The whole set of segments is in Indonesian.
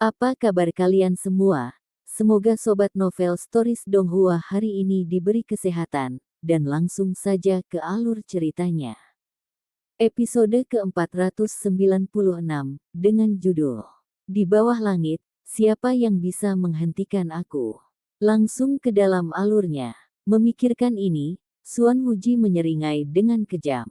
Apa kabar kalian semua? Semoga Sobat Novel Stories Donghua hari ini diberi kesehatan, dan langsung saja ke alur ceritanya. Episode ke-496, dengan judul, Di Bawah Langit, Siapa yang Bisa Menghentikan Aku? Langsung ke dalam alurnya. Memikirkan ini, Suan Wuji menyeringai dengan kejam.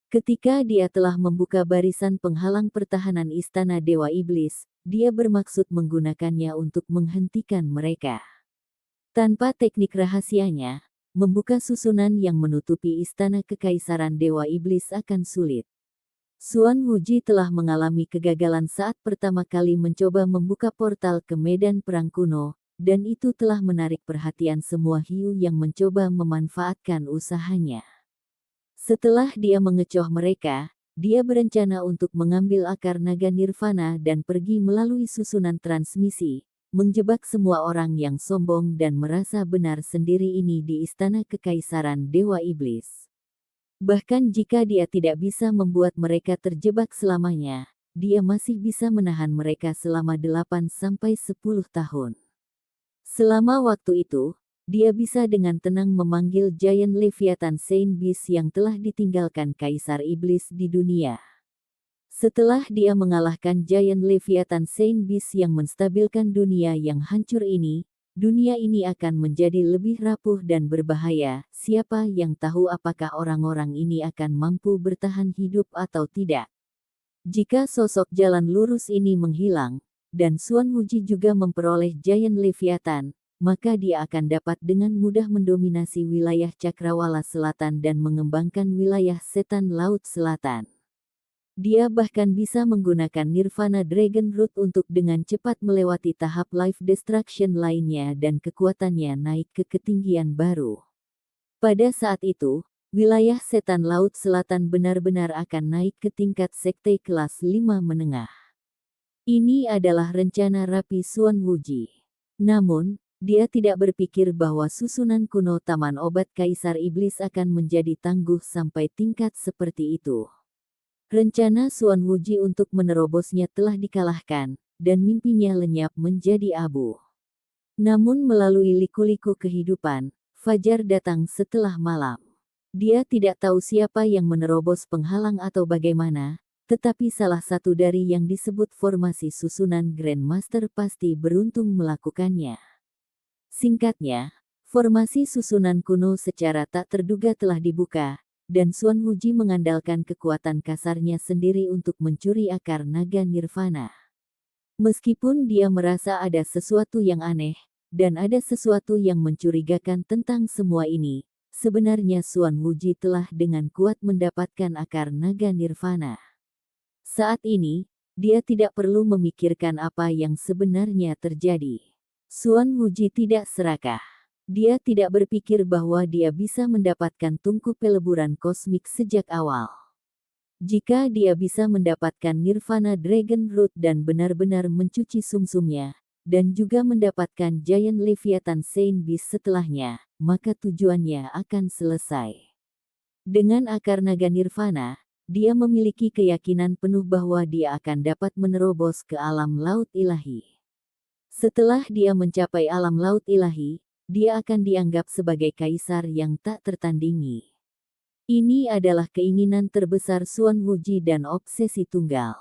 Ketika dia telah membuka barisan penghalang pertahanan Istana Dewa Iblis, dia bermaksud menggunakannya untuk menghentikan mereka. Tanpa teknik rahasianya, membuka susunan yang menutupi Istana Kekaisaran Dewa Iblis akan sulit. Suan Wuji telah mengalami kegagalan saat pertama kali mencoba membuka portal ke medan perang kuno, dan itu telah menarik perhatian semua hiu yang mencoba memanfaatkan usahanya. Setelah dia mengecoh mereka, dia berencana untuk mengambil akar naga nirvana dan pergi melalui susunan transmisi, menjebak semua orang yang sombong dan merasa benar sendiri ini di Istana Kekaisaran Dewa Iblis. Bahkan jika dia tidak bisa membuat mereka terjebak selamanya, dia masih bisa menahan mereka selama 8-10 tahun. Selama waktu itu, dia bisa dengan tenang memanggil Giant Leviathan Saint Beast yang telah ditinggalkan Kaisar Iblis di dunia. Setelah dia mengalahkan Giant Leviathan Saint Beast yang menstabilkan dunia yang hancur ini, dunia ini akan menjadi lebih rapuh dan berbahaya. Siapa yang tahu apakah orang-orang ini akan mampu bertahan hidup atau tidak? Jika sosok jalan lurus ini menghilang, dan Suan Wuji juga memperoleh Giant Leviathan, maka dia akan dapat dengan mudah mendominasi wilayah Cakrawala Selatan dan mengembangkan wilayah Setan Laut Selatan. Dia bahkan bisa menggunakan Nirvana Dragon Root untuk dengan cepat melewati tahap Life Destruction lainnya dan kekuatannya naik ke ketinggian baru. Pada saat itu, wilayah Setan Laut Selatan benar-benar akan naik ke tingkat sekte kelas 5 menengah. Ini adalah rencana rapi Suan Wuji. Namun, dia tidak berpikir bahwa susunan kuno Taman Obat Kaisar Iblis akan menjadi tangguh sampai tingkat seperti itu. Rencana Suan Wuji untuk menerobosnya telah dikalahkan, dan mimpinya lenyap menjadi abu. Namun melalui liku-liku kehidupan, fajar datang setelah malam. Dia tidak tahu siapa yang menerobos penghalang atau bagaimana, tetapi salah satu dari yang disebut formasi susunan Grandmaster pasti beruntung melakukannya. Singkatnya, formasi susunan kuno secara tak terduga telah dibuka, dan Suan Wuji mengandalkan kekuatan kasarnya sendiri untuk mencuri akar naga nirvana. Meskipun dia merasa ada sesuatu yang aneh, dan ada sesuatu yang mencurigakan tentang semua ini, sebenarnya Suan Wuji telah dengan kuat mendapatkan akar naga nirvana. Saat ini, dia tidak perlu memikirkan apa yang sebenarnya terjadi. Suan Wuji tidak serakah. Dia tidak berpikir bahwa dia bisa mendapatkan tungku peleburan kosmik sejak awal. Jika dia bisa mendapatkan Nirvana Dragon Root dan benar-benar mencuci sumsumnya, dan juga mendapatkan Giant Leviathan Saint Beast setelahnya, maka tujuannya akan selesai. Dengan akar naga nirvana, dia memiliki keyakinan penuh bahwa dia akan dapat menerobos ke alam laut ilahi. Setelah dia mencapai alam laut ilahi, dia akan dianggap sebagai kaisar yang tak tertandingi. Ini adalah keinginan terbesar Suan Wuji dan obsesi tunggal.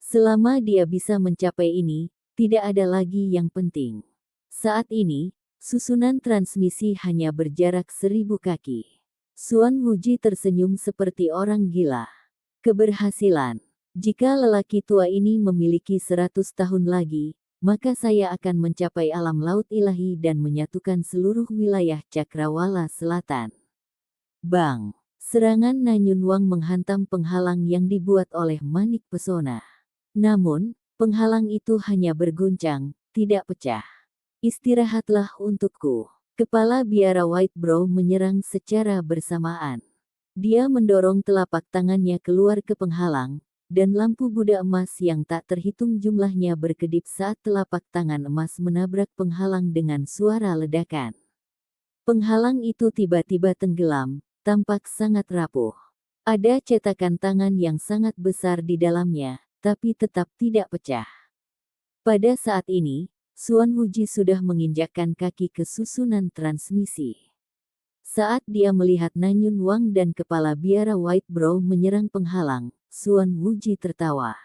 Selama dia bisa mencapai ini, tidak ada lagi yang penting. Saat ini, susunan transmisi hanya berjarak 1000 kaki. Suan Wuji tersenyum seperti orang gila. Keberhasilan. Jika lelaki tua ini memiliki 100 tahun lagi, maka saya akan mencapai alam laut ilahi dan menyatukan seluruh wilayah Cakrawala Selatan. Bang! Serangan Nanyun Wang menghantam penghalang yang dibuat oleh Manik Pesona. Namun, penghalang itu hanya berguncang, tidak pecah. Istirahatlah untukku. Kepala biara White Brow menyerang secara bersamaan. Dia mendorong telapak tangannya keluar ke penghalang, dan lampu Buddha emas yang tak terhitung jumlahnya berkedip saat telapak tangan emas menabrak penghalang dengan suara ledakan. Penghalang itu tiba-tiba tenggelam, tampak sangat rapuh. Ada cetakan tangan yang sangat besar di dalamnya, tapi tetap tidak pecah. Pada saat ini, Suan Wuji sudah menginjakkan kaki ke susunan transmisi. Saat dia melihat Nanyun Wang dan kepala biara White Brow menyerang penghalang, Suan Wuji tertawa.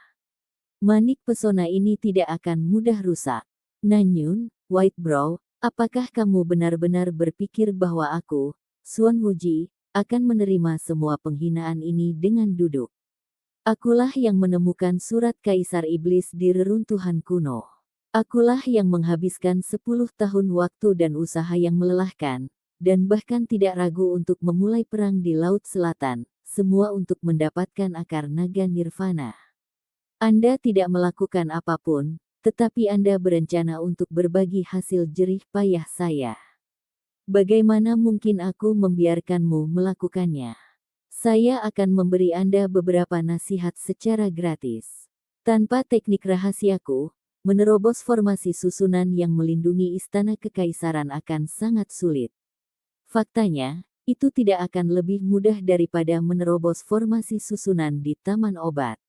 Manik pesona ini tidak akan mudah rusak. Nanyun, White Brow, apakah kamu benar-benar berpikir bahwa aku, Suan Wuji, akan menerima semua penghinaan ini dengan duduk? Akulah yang menemukan surat Kaisar Iblis di reruntuhan kuno. Akulah yang menghabiskan 10 tahun waktu dan usaha yang melelahkan, dan bahkan tidak ragu untuk memulai perang di Laut Selatan, semua untuk mendapatkan akar naga nirvana. Anda tidak melakukan apapun, tetapi Anda berencana untuk berbagi hasil jerih payah saya. Bagaimana mungkin aku membiarkanmu melakukannya? Saya akan memberi Anda beberapa nasihat secara gratis. Tanpa teknik rahasiaku, menerobos formasi susunan yang melindungi istana kekaisaran akan sangat sulit. Faktanya, itu tidak akan lebih mudah daripada menerobos formasi susunan di taman obat.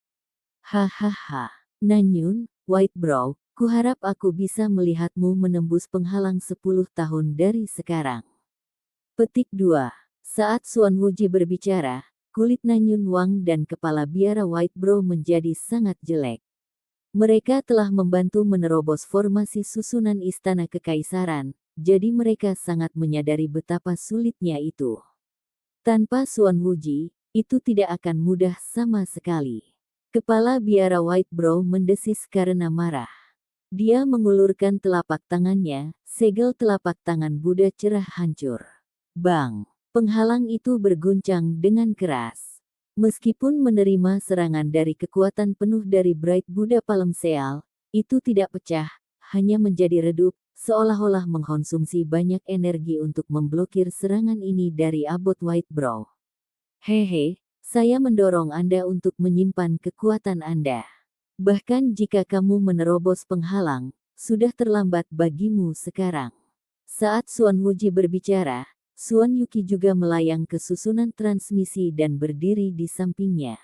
Hahaha. Nanyun, White Brow, kuharap aku bisa melihatmu menembus penghalang 10 tahun dari sekarang. Petik 2. Saat Suan Wuji berbicara, kulit Nanyun Wang dan kepala biara White Brow menjadi sangat jelek. Mereka telah membantu menerobos formasi susunan istana kekaisaran, jadi mereka sangat menyadari betapa sulitnya itu. Tanpa Suan Wuji, itu tidak akan mudah sama sekali. Kepala biara White Brow mendesis karena marah. Dia mengulurkan telapak tangannya, segel telapak tangan Buddha cerah hancur. Bang! Penghalang itu berguncang dengan keras. Meskipun menerima serangan dari kekuatan penuh dari Bright Buddha Palm Seal, itu tidak pecah, hanya menjadi redup, seolah-olah mengkonsumsi banyak energi untuk memblokir serangan ini dari abot White Brow. Hehe. Saya mendorong Anda untuk menyimpan kekuatan Anda. Bahkan jika kamu menerobos penghalang, sudah terlambat bagimu sekarang. Saat Suan Wuji berbicara, Suan Yuki juga melayang ke susunan transmisi dan berdiri di sampingnya.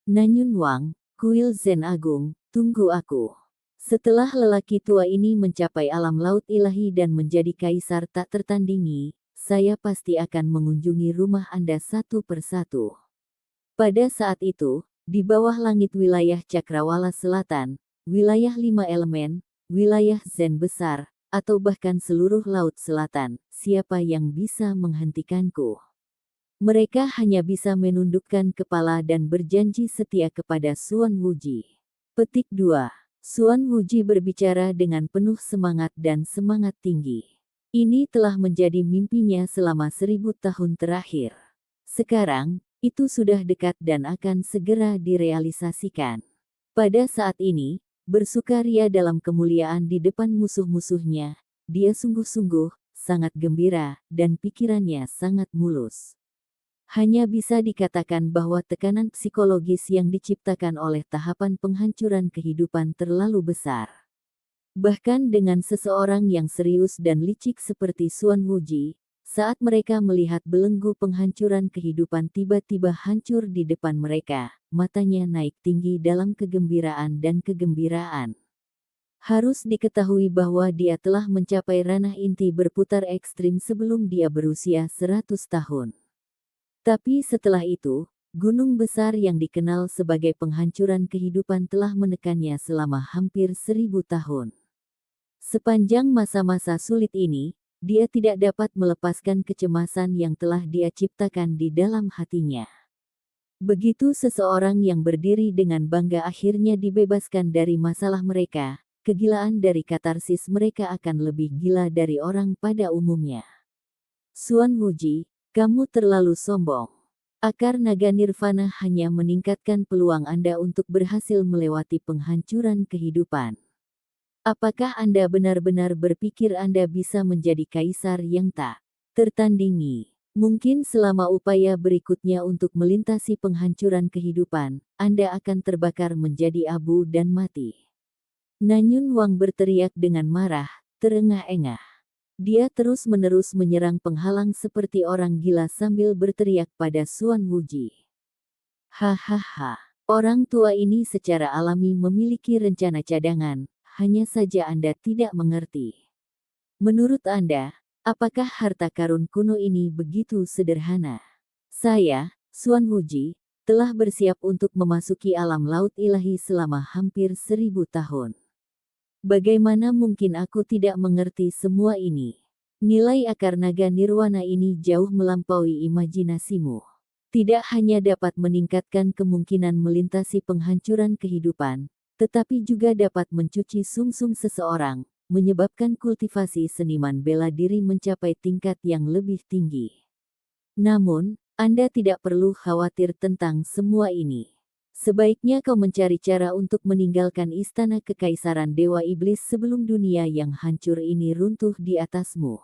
Nanyun Wang, kuil Zen Agung, tunggu aku. Setelah lelaki tua ini mencapai alam laut ilahi dan menjadi kaisar tak tertandingi, saya pasti akan mengunjungi rumah Anda satu persatu. Pada saat itu, di bawah langit wilayah Cakrawala Selatan, wilayah 5 elemen, wilayah Zen besar, atau bahkan seluruh Laut Selatan, siapa yang bisa menghentikanku? Mereka hanya bisa menundukkan kepala dan berjanji setia kepada Suan Wuji. Petik 2. Suan Wuji berbicara dengan penuh semangat dan semangat tinggi. Ini telah menjadi mimpinya selama 1000 tahun terakhir. Sekarang, itu sudah dekat dan akan segera direalisasikan. Pada saat ini, bersukaria dalam kemuliaan di depan musuh-musuhnya, dia sungguh-sungguh, sangat gembira, dan pikirannya sangat mulus. Hanya bisa dikatakan bahwa tekanan psikologis yang diciptakan oleh tahapan penghancuran kehidupan terlalu besar. Bahkan dengan seseorang yang serius dan licik seperti Suan Wuji, saat mereka melihat belenggu penghancuran kehidupan tiba-tiba hancur di depan mereka, matanya naik tinggi dalam kegembiraan dan kegembiraan. Harus diketahui bahwa dia telah mencapai ranah inti berputar ekstrim sebelum dia berusia 100 tahun. Tapi setelah itu, gunung besar yang dikenal sebagai penghancuran kehidupan telah menekannya selama hampir 1000 tahun. Sepanjang masa-masa sulit ini, dia tidak dapat melepaskan kecemasan yang telah dia ciptakan di dalam hatinya. Begitu seseorang yang berdiri dengan bangga akhirnya dibebaskan dari masalah mereka, kegilaan dari katarsis mereka akan lebih gila dari orang pada umumnya. Suan Wuji, kamu terlalu sombong. Akar naga nirvana hanya meningkatkan peluang Anda untuk berhasil melewati penghancuran kehidupan. Apakah Anda benar-benar berpikir Anda bisa menjadi kaisar yang tak tertandingi? Mungkin selama upaya berikutnya untuk melintasi penghancuran kehidupan, Anda akan terbakar menjadi abu dan mati. Nanyun Wang berteriak dengan marah, terengah-engah. Dia terus-menerus menyerang penghalang seperti orang gila sambil berteriak pada Suan Wuji. Hahaha. Orang tua ini secara alami memiliki rencana cadangan. hanya saja Anda tidak mengerti. Menurut Anda, apakah harta karun kuno ini begitu sederhana? Saya, Suan Wuji, telah bersiap untuk memasuki alam laut ilahi selama hampir 1000 tahun. Bagaimana mungkin aku tidak mengerti semua ini? Nilai akar naga nirwana ini jauh melampaui imajinasimu. Tidak hanya dapat meningkatkan kemungkinan melintasi penghancuran kehidupan, tetapi juga dapat mencuci sumsum seseorang, menyebabkan kultivasi seniman bela diri mencapai tingkat yang lebih tinggi. Namun, Anda tidak perlu khawatir tentang semua ini. Sebaiknya kau mencari cara untuk meninggalkan istana kekaisaran Dewa Iblis sebelum dunia yang hancur ini runtuh di atasmu.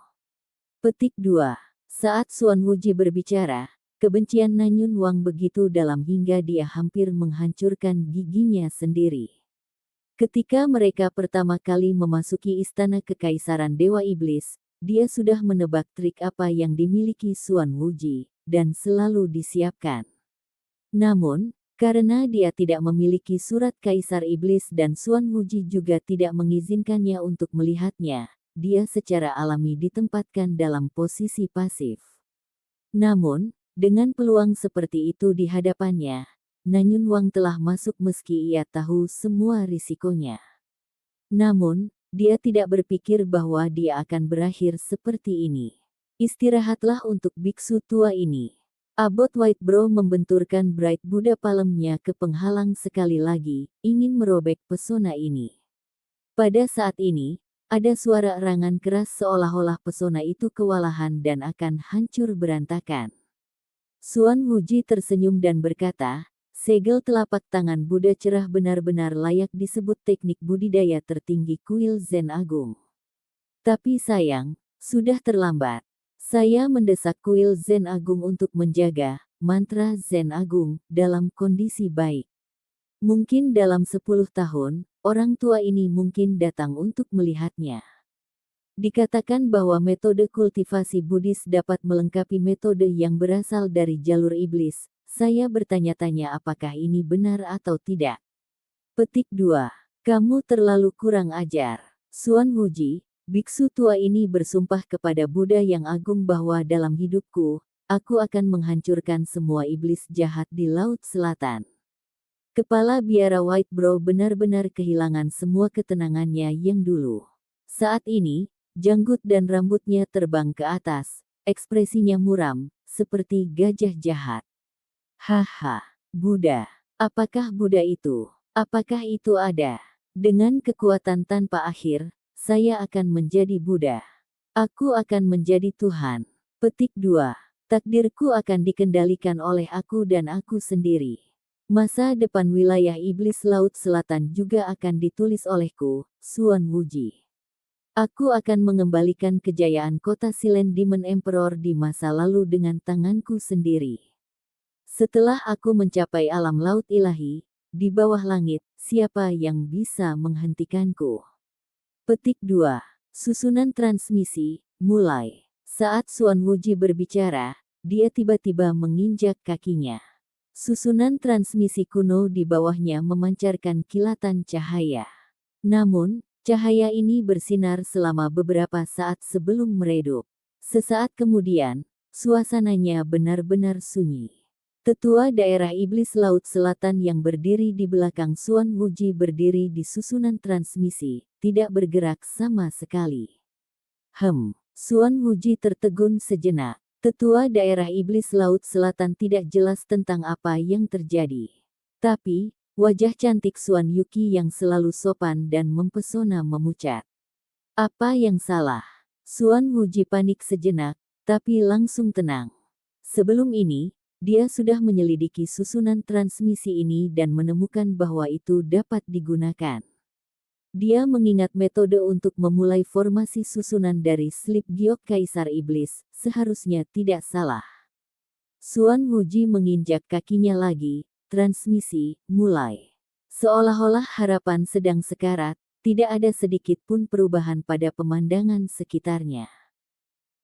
Petik 2. Saat Suan Wuji berbicara, kebencian Nanyun Wang begitu dalam hingga dia hampir menghancurkan giginya sendiri. Ketika mereka pertama kali memasuki istana kekaisaran Dewa Iblis, dia sudah menebak trik apa yang dimiliki Suan Wuji, dan selalu disiapkan. Namun, karena dia tidak memiliki surat Kaisar Iblis dan Suan Wuji juga tidak mengizinkannya untuk melihatnya, dia secara alami ditempatkan dalam posisi pasif. Namun, dengan peluang seperti itu di hadapannya, Nanyun Wang telah masuk meski ia tahu semua risikonya. Namun, dia tidak berpikir bahwa dia akan berakhir seperti ini. Istirahatlah untuk biksu tua ini. Abbot Whitebrow membenturkan Bright Buddha palemnya ke penghalang sekali lagi, ingin merobek pesona ini. Pada saat ini, ada suara erangan keras seolah-olah pesona itu kewalahan dan akan hancur berantakan. Suan Wuji tersenyum dan berkata, segel telapak tangan Buddha cerah benar-benar layak disebut teknik budidaya tertinggi kuil Zen Agung. Tapi sayang, sudah terlambat. Saya mendesak kuil Zen Agung untuk menjaga mantra Zen Agung dalam kondisi baik. Mungkin dalam 10 tahun, orang tua ini mungkin datang untuk melihatnya. Dikatakan bahwa metode kultivasi Buddhis dapat melengkapi metode yang berasal dari jalur iblis. Saya bertanya-tanya apakah ini benar atau tidak. Petik 2. Kamu terlalu kurang ajar. Suan Wuji, biksu tua ini bersumpah kepada Buddha yang agung bahwa dalam hidupku, aku akan menghancurkan semua iblis jahat di Laut Selatan. Kepala biara Whitebrow benar-benar kehilangan semua ketenangannya yang dulu. Saat ini, janggut dan rambutnya terbang ke atas, ekspresinya muram, seperti gajah jahat. Haha, Buddha. Apakah Buddha itu? Apakah itu ada? Dengan kekuatan tanpa akhir, saya akan menjadi Buddha. Aku akan menjadi Tuhan. Petik 2. Takdirku akan dikendalikan oleh aku dan aku sendiri. Masa depan wilayah iblis Laut Selatan juga akan ditulis olehku, Suan Wuji. Aku akan mengembalikan kejayaan kota Silent Demon Emperor di masa lalu dengan tanganku sendiri. Setelah aku mencapai alam laut ilahi, di bawah langit, siapa yang bisa menghentikanku? Petik 2. Susunan transmisi, mulai. Saat Suan Wuji berbicara, dia tiba-tiba menginjak kakinya. Susunan transmisi kuno di bawahnya memancarkan kilatan cahaya. Namun, cahaya ini bersinar selama beberapa saat sebelum meredup. Sesaat kemudian, suasananya benar-benar sunyi. Tetua daerah iblis Laut Selatan yang berdiri di belakang Suan Wuji berdiri di susunan transmisi, tidak bergerak sama sekali. Suan Wuji tertegun sejenak. Tetua daerah iblis Laut Selatan tidak jelas tentang apa yang terjadi. Tapi, wajah cantik Suan Yuki yang selalu sopan dan mempesona memucat. Apa yang salah? Suan Wuji panik sejenak, tapi langsung tenang. Sebelum ini, dia sudah menyelidiki susunan transmisi ini dan menemukan bahwa itu dapat digunakan. Dia mengingat metode untuk memulai formasi susunan dari slip giok Kaisar Iblis, seharusnya tidak salah. Suan Wuji menginjak kakinya lagi, transmisi, mulai. Seolah-olah harapan sedang sekarat, tidak ada sedikit pun perubahan pada pemandangan sekitarnya.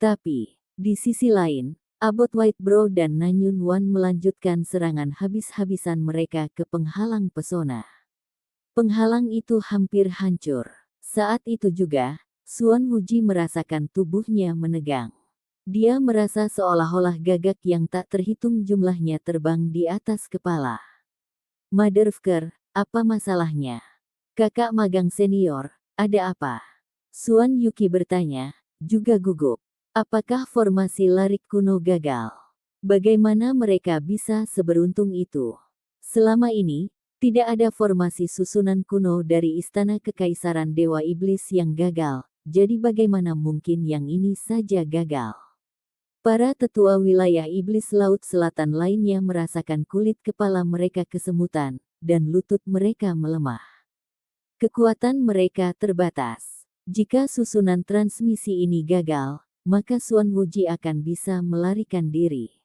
Tapi, di sisi lain, Abbot Whitebrow dan Nanyun Wan melanjutkan serangan habis-habisan mereka ke penghalang pesona. Penghalang itu hampir hancur. Saat itu juga, Suan Wuji merasakan tubuhnya menegang. Dia merasa seolah-olah gagak yang tak terhitung jumlahnya terbang di atas kepala. Motherfucker, apa masalahnya? Kakak magang senior, ada apa? Suan Yuki bertanya, juga gugup. Apakah formasi larik kuno gagal? Bagaimana mereka bisa seberuntung itu? Selama ini, tidak ada formasi susunan kuno dari Istana Kekaisaran Dewa Iblis yang gagal, jadi bagaimana mungkin yang ini saja gagal? Para tetua wilayah Iblis Laut Selatan lainnya merasakan kulit kepala mereka kesemutan, dan lutut mereka melemah. Kekuatan mereka terbatas. Jika susunan transmisi ini gagal, maka Suan Wuji akan bisa melarikan diri.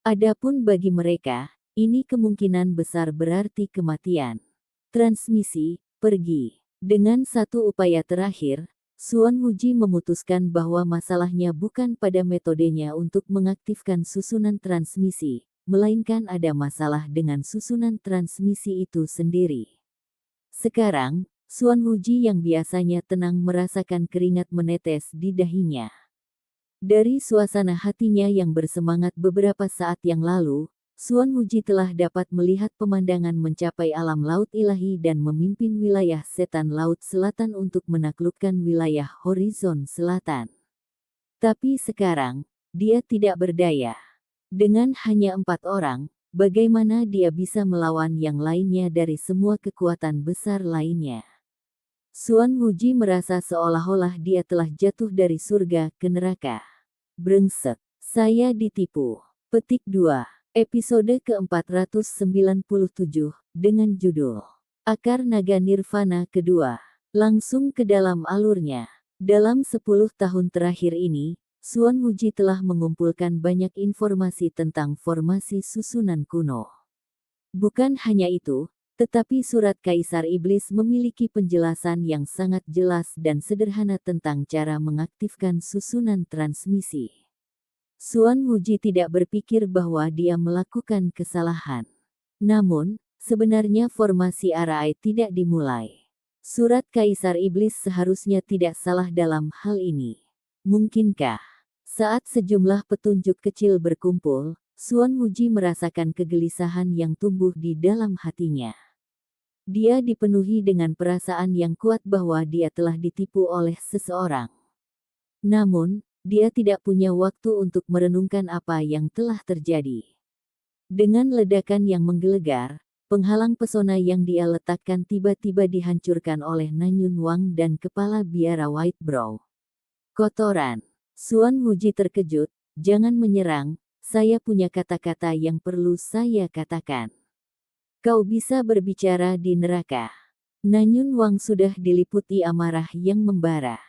Adapun bagi mereka, ini kemungkinan besar berarti kematian. Transmisi, pergi. Dengan satu upaya terakhir, Suan Wuji memutuskan bahwa masalahnya bukan pada metodenya untuk mengaktifkan susunan transmisi, melainkan ada masalah dengan susunan transmisi itu sendiri. Sekarang, Suan Wuji yang biasanya tenang merasakan keringat menetes di dahinya. Dari suasana hatinya yang bersemangat beberapa saat yang lalu, Suan Wuji telah dapat melihat pemandangan mencapai alam laut ilahi dan memimpin wilayah setan laut selatan untuk menaklukkan wilayah horizon selatan. Tapi sekarang, dia tidak berdaya. Dengan hanya 4 orang, bagaimana dia bisa melawan yang lainnya dari semua kekuatan besar lainnya? Suan Wuji merasa seolah-olah dia telah jatuh dari surga ke neraka. Brengsek, saya ditipu. Petik 2. Episode ke-497, dengan judul Akar Naga Nirvana Kedua. Langsung ke dalam alurnya. Dalam 10 tahun terakhir ini, Suan Wuji telah mengumpulkan banyak informasi tentang formasi susunan kuno. Bukan hanya itu, tetapi surat Kaisar Iblis memiliki penjelasan yang sangat jelas dan sederhana tentang cara mengaktifkan susunan transmisi. Suan Wuji tidak berpikir bahwa dia melakukan kesalahan. Namun, sebenarnya formasi Arai tidak dimulai. Surat Kaisar Iblis seharusnya tidak salah dalam hal ini. Mungkinkah? Saat sejumlah petunjuk kecil berkumpul, Suan Wuji merasakan kegelisahan yang tumbuh di dalam hatinya. Dia dipenuhi dengan perasaan yang kuat bahwa dia telah ditipu oleh seseorang. Namun, dia tidak punya waktu untuk merenungkan apa yang telah terjadi. Dengan ledakan yang menggelegar, penghalang pesona yang dia letakkan tiba-tiba dihancurkan oleh Nanyun Wang dan kepala biara White Brow. Kotoran. Suan Wuji terkejut, jangan menyerang, saya punya kata-kata yang perlu saya katakan. Kau bisa berbicara di neraka. Nanyun Wang sudah diliputi amarah yang membara.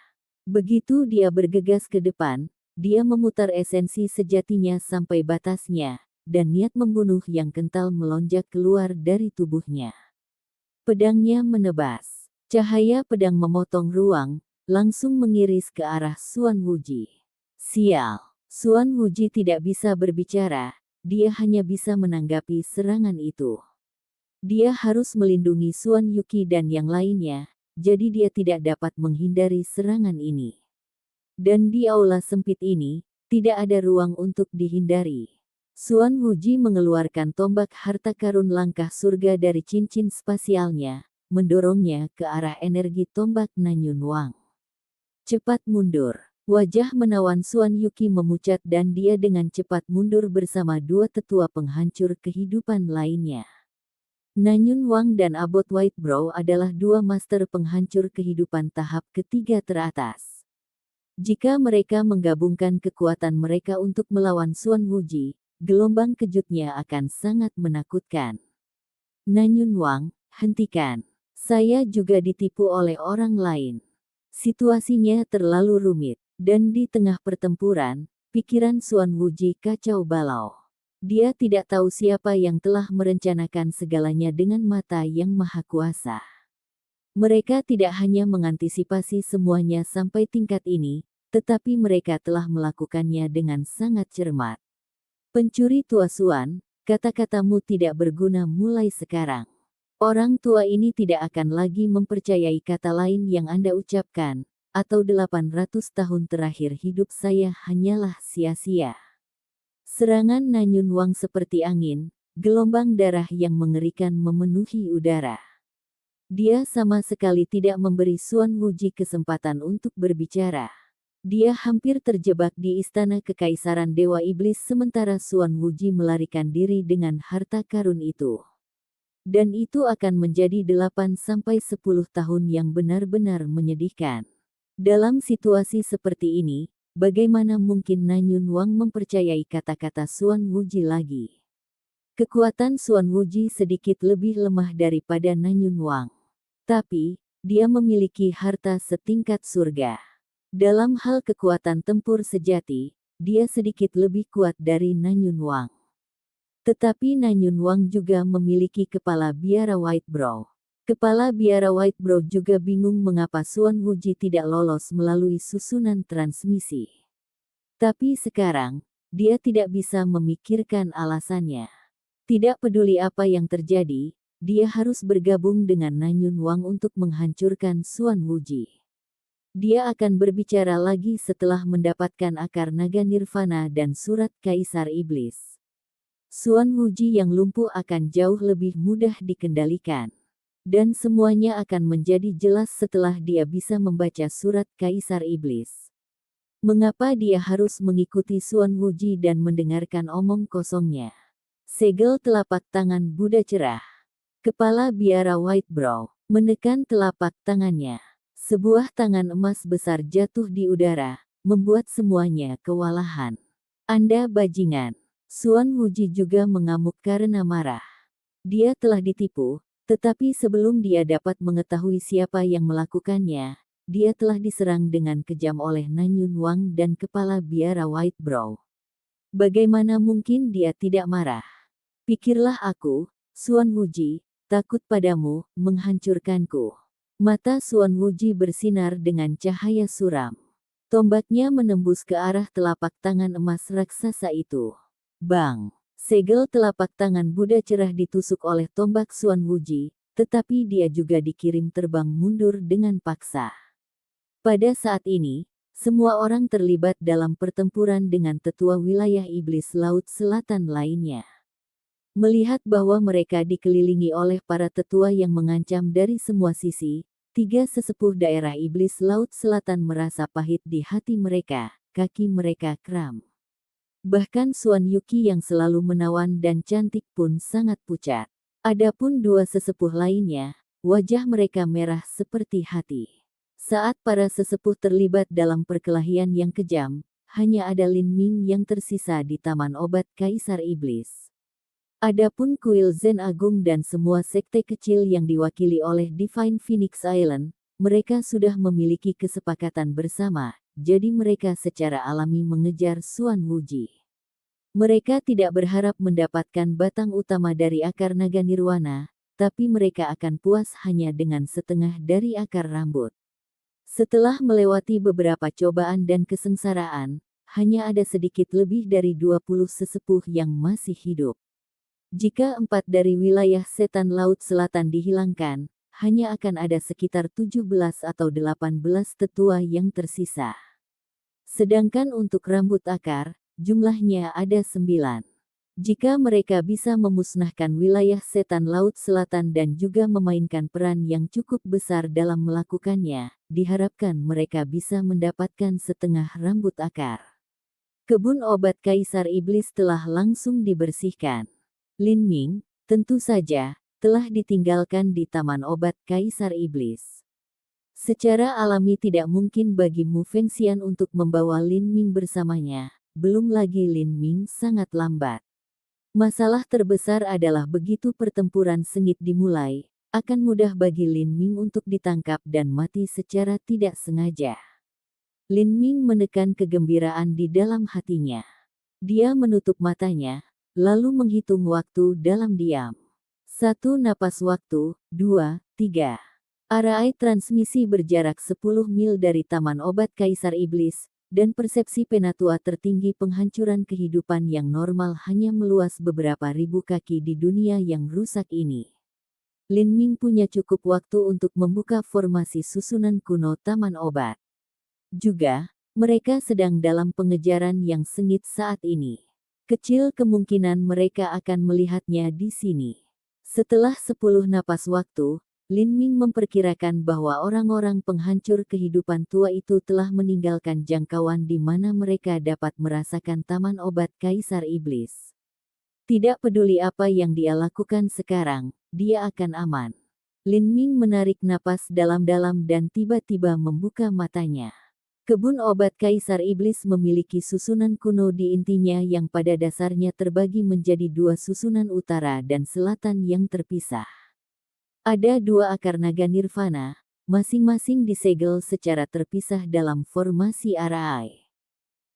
Begitu dia bergegas ke depan, dia memutar esensi sejatinya sampai batasnya, dan niat membunuh yang kental melonjak keluar dari tubuhnya. Pedangnya menebas. Cahaya pedang memotong ruang, langsung mengiris ke arah Suan Wuji. Sial. Suan Wuji tidak bisa berbicara, dia hanya bisa menanggapi serangan itu. Dia harus melindungi Suan Yuki dan yang lainnya, jadi dia tidak dapat menghindari serangan ini. Dan di aula sempit ini, tidak ada ruang untuk dihindari. Suan Wuji mengeluarkan tombak harta karun langkah surga dari cincin spasialnya, mendorongnya ke arah energi tombak Nanyun Wang. Cepat mundur. Wajah menawan Suan Yuki memucat dan dia dengan cepat mundur bersama dua tetua penghancur kehidupan lainnya. Nanyun Wang dan Abot White Brow adalah dua master penghancur kehidupan tahap ketiga teratas. Jika mereka menggabungkan kekuatan mereka untuk melawan Suan Wuji, gelombang kejutnya akan sangat menakutkan. Nanyun Wang, hentikan. Saya juga ditipu oleh orang lain. Situasinya terlalu rumit, dan di tengah pertempuran, pikiran Suan Wuji kacau balau. Dia tidak tahu siapa yang telah merencanakan segalanya dengan mata yang maha kuasa. Mereka tidak hanya mengantisipasi semuanya sampai tingkat ini, tetapi mereka telah melakukannya dengan sangat cermat. Pencuri tua Suan, kata-katamu tidak berguna mulai sekarang. Orang tua ini tidak akan lagi mempercayai kata lain yang Anda ucapkan, atau 800 tahun terakhir hidup saya hanyalah sia-sia. Serangan Nanyun Wang seperti angin, gelombang darah yang mengerikan memenuhi udara. Dia sama sekali tidak memberi Suan Wuji kesempatan untuk berbicara. Dia hampir terjebak di istana kekaisaran Dewa Iblis sementara Suan Wuji melarikan diri dengan harta karun itu. Dan itu akan menjadi 8 sampai 10 tahun yang benar-benar menyedihkan. Dalam situasi seperti ini, bagaimana mungkin Nanyun Wang mempercayai kata-kata Suan Wuji lagi? Kekuatan Suan Wuji sedikit lebih lemah daripada Nanyun Wang. Tapi, dia memiliki harta setingkat surga. Dalam hal kekuatan tempur sejati, dia sedikit lebih kuat dari Nanyun Wang. Tetapi Nanyun Wang juga memiliki kepala biara White Brow. Kepala biara White Brow juga bingung mengapa Suan Wuji tidak lolos melalui susunan transmisi. Tapi sekarang, dia tidak bisa memikirkan alasannya. Tidak peduli apa yang terjadi, dia harus bergabung dengan Nanyun Wang untuk menghancurkan Suan Wuji. Dia akan berbicara lagi setelah mendapatkan akar naga nirvana dan surat Kaisar Iblis. Suan Wuji yang lumpuh akan jauh lebih mudah dikendalikan. Dan semuanya akan menjadi jelas setelah dia bisa membaca surat Kaisar Iblis. Mengapa dia harus mengikuti Suan Wuji dan mendengarkan omong kosongnya? Segel telapak tangan Buddha cerah. Kepala biara White Brow menekan telapak tangannya. Sebuah tangan emas besar jatuh di udara, membuat semuanya kewalahan. Anda bajingan. Suan Wuji juga mengamuk karena marah. Dia telah ditipu, tetapi sebelum dia dapat mengetahui siapa yang melakukannya, dia telah diserang dengan kejam oleh Nanyun Wang dan kepala biara White Brow. Bagaimana mungkin dia tidak marah? Pikirlah aku, Suan Wuji, takut padamu, menghancurkanku. Mata Suan Wuji bersinar dengan cahaya suram. Tombaknya menembus ke arah telapak tangan emas raksasa itu. Bang! Segel telapak tangan Buddha cerah ditusuk oleh tombak Suan Wuji, tetapi dia juga dikirim terbang mundur dengan paksa. Pada saat ini, semua orang terlibat dalam pertempuran dengan tetua wilayah iblis Laut Selatan lainnya. Melihat bahwa mereka dikelilingi oleh para tetua yang mengancam dari semua sisi, 3 sesepuh daerah iblis Laut Selatan merasa pahit di hati mereka, kaki mereka kram. Bahkan Suan Yuki yang selalu menawan dan cantik pun sangat pucat. Adapun 2 sesepuh lainnya, wajah mereka merah seperti hati. Saat para sesepuh terlibat dalam perkelahian yang kejam, hanya ada Lin Ming yang tersisa di Taman Obat Kaisar Iblis. Adapun kuil Zen Agung dan semua sekte kecil yang diwakili oleh Divine Phoenix Island, mereka sudah memiliki kesepakatan bersama, jadi mereka secara alami mengejar Suan Wuji. Mereka tidak berharap mendapatkan batang utama dari akar naga nirwana, tapi mereka akan puas hanya dengan setengah dari akar rambut. Setelah melewati beberapa cobaan dan kesengsaraan, hanya ada sedikit lebih dari 20 sesepuh yang masih hidup. Jika 4 dari wilayah setan Laut Selatan dihilangkan, hanya akan ada sekitar 17 atau 18 tetua yang tersisa. Sedangkan untuk rambut akar, jumlahnya ada 9. Jika mereka bisa memusnahkan wilayah setan Laut Selatan dan juga memainkan peran yang cukup besar dalam melakukannya, diharapkan mereka bisa mendapatkan setengah rambut akar. Kebun obat Kaisar Iblis telah langsung dibersihkan. Lin Ming, tentu saja, telah ditinggalkan di Taman Obat Kaisar Iblis. Secara alami tidak mungkin bagi Mu Fengxian untuk membawa Lin Ming bersamanya, belum lagi Lin Ming sangat lambat. Masalah terbesar adalah begitu pertempuran sengit dimulai, akan mudah bagi Lin Ming untuk ditangkap dan mati secara tidak sengaja. Lin Ming menekan kegembiraan di dalam hatinya. Dia menutup matanya, lalu menghitung waktu dalam diam. 1 napas waktu, 2, 3. Arai transmisi berjarak 10 mil dari Taman Obat Kaisar Iblis, dan persepsi penatua tertinggi penghancuran kehidupan yang normal hanya meluas beberapa ribu kaki di dunia yang rusak ini. Lin Ming punya cukup waktu untuk membuka formasi susunan kuno Taman Obat. Juga, mereka sedang dalam pengejaran yang sengit saat ini. Kecil kemungkinan mereka akan melihatnya di sini. Setelah 10 napas waktu, Lin Ming memperkirakan bahwa orang-orang penghancur kehidupan tua itu telah meninggalkan jangkauan di mana mereka dapat merasakan Taman Obat Kaisar Iblis. Tidak peduli apa yang dia lakukan sekarang, dia akan aman. Lin Ming menarik napas dalam-dalam dan tiba-tiba membuka matanya. Kebun obat Kaisar Iblis memiliki susunan kuno di intinya yang pada dasarnya terbagi menjadi dua susunan utara dan selatan yang terpisah. Ada dua akar naga nirvana, masing-masing disegel secara terpisah dalam formasi Arai.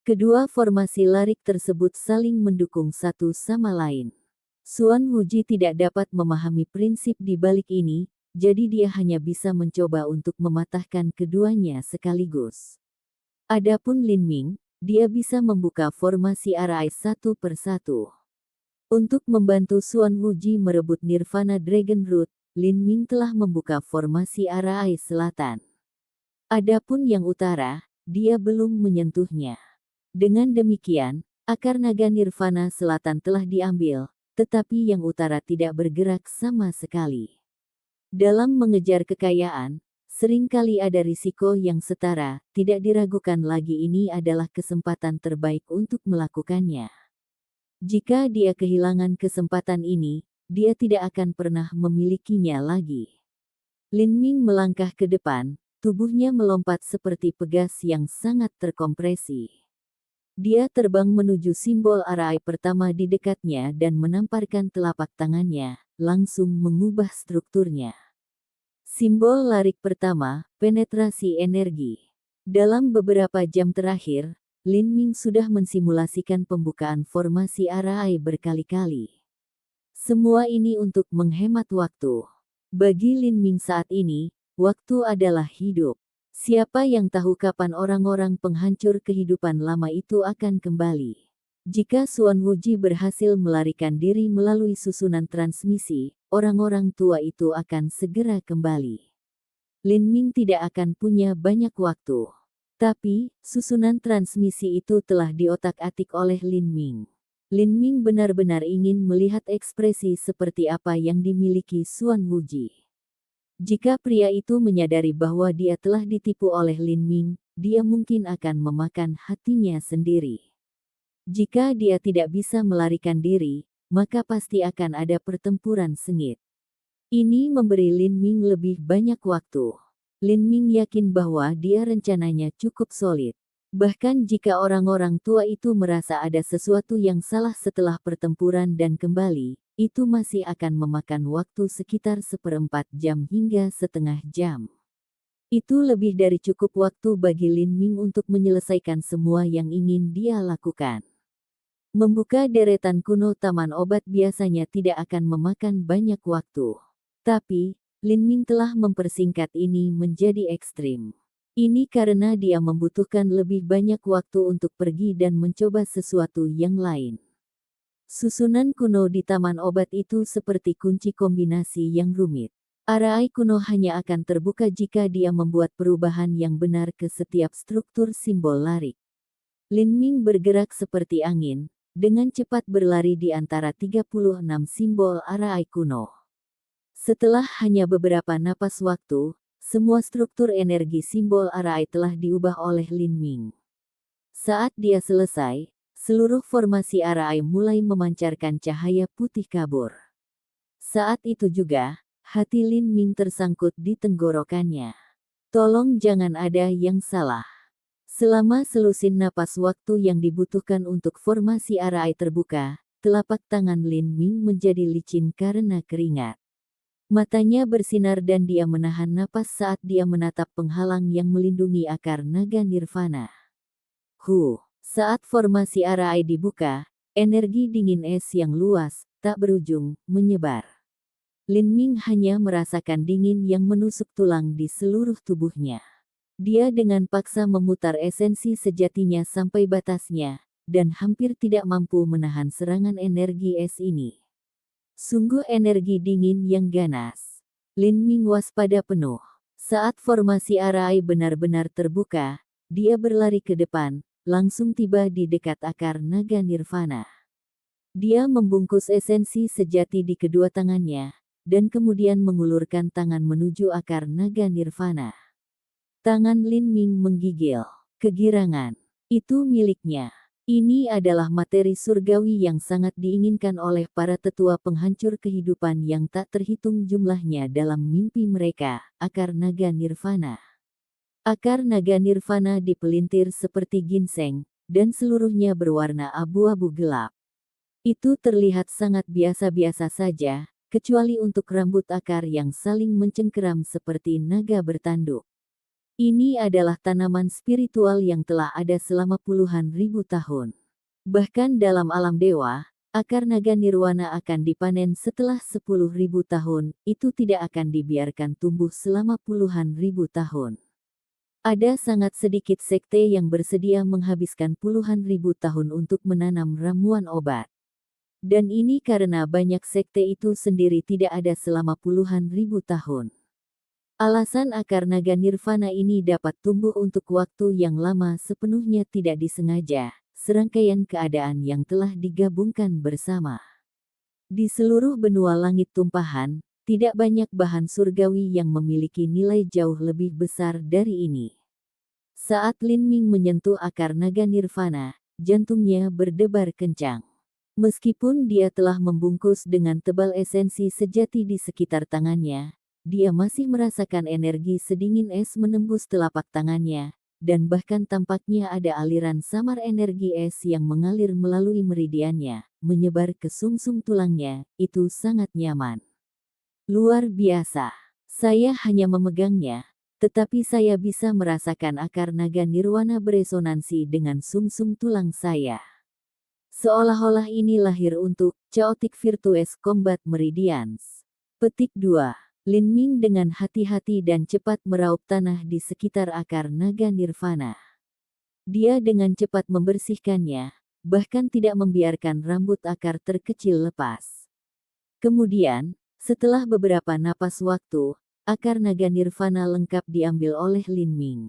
Kedua formasi larik tersebut saling mendukung satu sama lain. Xuan Wuji tidak dapat memahami prinsip di balik ini, jadi dia hanya bisa mencoba untuk mematahkan keduanya sekaligus. Adapun Lin Ming, dia bisa membuka formasi Arai satu persatu. Untuk membantu Xuan Wuji merebut Nirvana Dragon Root, Lin Ming telah membuka formasi Arai selatan. Adapun yang utara, dia belum menyentuhnya. Dengan demikian, akar naga Nirvana selatan telah diambil, tetapi yang utara tidak bergerak sama sekali. Dalam mengejar kekayaan, seringkali ada risiko yang setara, tidak diragukan lagi ini adalah kesempatan terbaik untuk melakukannya. Jika dia kehilangan kesempatan ini, dia tidak akan pernah memilikinya lagi. Lin Ming melangkah ke depan, tubuhnya melompat seperti pegas yang sangat terkompresi. Dia terbang menuju simbol Arai pertama di dekatnya dan menamparkan telapak tangannya, langsung mengubah strukturnya. Simbol larik pertama, penetrasi energi. Dalam beberapa jam terakhir, Lin Ming sudah mensimulasikan pembukaan formasi Arai berkali-kali. Semua ini untuk menghemat waktu. Bagi Lin Ming saat ini, waktu adalah hidup. Siapa yang tahu kapan orang-orang penghancur kehidupan lama itu akan kembali? Jika Xuan Wuji berhasil melarikan diri melalui susunan transmisi, orang-orang tua itu akan segera kembali. Lin Ming tidak akan punya banyak waktu. Tapi, susunan transmisi itu telah diotak-atik oleh Lin Ming. Lin Ming benar-benar ingin melihat ekspresi seperti apa yang dimiliki Xuan Wuji. Jika pria itu menyadari bahwa dia telah ditipu oleh Lin Ming, dia mungkin akan memakan hatinya sendiri. Jika dia tidak bisa melarikan diri, maka pasti akan ada pertempuran sengit. Ini memberi Lin Ming lebih banyak waktu. Lin Ming yakin bahwa dia rencananya cukup solid. Bahkan jika orang-orang tua itu merasa ada sesuatu yang salah setelah pertempuran dan kembali, itu masih akan memakan waktu sekitar 1/4 jam hingga setengah jam. Itu lebih dari cukup waktu bagi Lin Ming untuk menyelesaikan semua yang ingin dia lakukan. Membuka deretan kuno Taman Obat biasanya tidak akan memakan banyak waktu. Tapi, Lin Ming telah mempersingkat ini menjadi ekstrim. Ini karena dia membutuhkan lebih banyak waktu untuk pergi dan mencoba sesuatu yang lain. Susunan kuno di Taman Obat itu seperti kunci kombinasi yang rumit. Arai kuno hanya akan terbuka jika dia membuat perubahan yang benar ke setiap struktur simbol larik. Lin Ming bergerak seperti angin, dengan cepat berlari di antara 36 simbol Arai kuno. Setelah hanya beberapa napas waktu, semua struktur energi simbol Arai telah diubah oleh Lin Ming. Saat dia selesai, seluruh formasi Arai mulai memancarkan cahaya putih kabur. Saat itu juga, hati Lin Ming tersangkut di tenggorokannya. Tolong jangan ada yang salah. Selama selusin napas waktu yang dibutuhkan untuk formasi Arai terbuka, telapak tangan Lin Ming menjadi licin karena keringat. Matanya bersinar dan dia menahan napas saat dia menatap penghalang yang melindungi akar naga nirvana. Saat formasi Arai dibuka, energi dingin es yang luas, tak berujung, menyebar. Lin Ming hanya merasakan dingin yang menusuk tulang di seluruh tubuhnya. Dia dengan paksa memutar esensi sejatinya sampai batasnya, dan hampir tidak mampu menahan serangan energi es ini. Sungguh energi dingin yang ganas. Lin Ming waspada penuh. Saat formasi Arai benar-benar terbuka, dia berlari ke depan, langsung tiba di dekat akar naga nirvana. Dia membungkus esensi sejati di kedua tangannya, dan kemudian mengulurkan tangan menuju akar naga nirvana. Tangan Lin Ming menggigil. Kegirangan. Itu miliknya. Ini adalah materi surgawi yang sangat diinginkan oleh para tetua penghancur kehidupan yang tak terhitung jumlahnya dalam mimpi mereka, akar naga nirvana. Akar naga nirvana dipelintir seperti ginseng, dan seluruhnya berwarna abu-abu gelap. Itu terlihat sangat biasa-biasa saja, kecuali untuk rambut akar yang saling mencengkeram seperti naga bertanduk. Ini adalah tanaman spiritual yang telah ada selama puluhan ribu tahun. Bahkan dalam alam dewa, akar naga nirwana akan dipanen setelah 10.000 tahun, itu tidak akan dibiarkan tumbuh selama puluhan ribu tahun. Ada sangat sedikit sekte yang bersedia menghabiskan puluhan ribu tahun untuk menanam ramuan obat. Dan ini karena banyak sekte itu sendiri tidak ada selama puluhan ribu tahun. Alasan akar naga nirvana ini dapat tumbuh untuk waktu yang lama sepenuhnya tidak disengaja, serangkaian keadaan yang telah digabungkan bersama. Di seluruh benua langit tumpahan, tidak banyak bahan surgawi yang memiliki nilai jauh lebih besar dari ini. Saat Lin Ming menyentuh akar naga nirvana, jantungnya berdebar kencang. Meskipun dia telah membungkus dengan tebal esensi sejati di sekitar tangannya, dia masih merasakan energi sedingin es menembus telapak tangannya, dan bahkan tampaknya ada aliran samar energi es yang mengalir melalui meridiannya, menyebar ke sumsum tulangnya. Itu sangat nyaman. Luar biasa. Saya hanya memegangnya, tetapi saya bisa merasakan akar naga nirwana beresonansi dengan sumsum tulang saya. Seolah-olah ini lahir untuk Chaotic Virtuous Combat Meridians. Petik 2. Lin Ming dengan hati-hati dan cepat meraup tanah di sekitar akar naga nirvana. Dia dengan cepat membersihkannya, bahkan tidak membiarkan rambut akar terkecil lepas. Kemudian, setelah beberapa napas waktu, akar naga nirvana lengkap diambil oleh Lin Ming.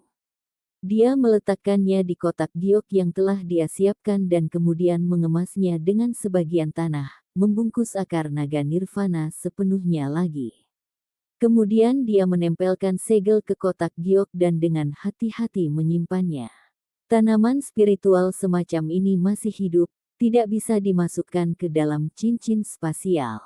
Dia meletakkannya di kotak giok yang telah dia siapkan dan kemudian mengemasnya dengan sebagian tanah, membungkus akar naga nirvana sepenuhnya lagi. Kemudian dia menempelkan segel ke kotak giok dan dengan hati-hati menyimpannya. Tanaman spiritual semacam ini masih hidup, tidak bisa dimasukkan ke dalam cincin spasial.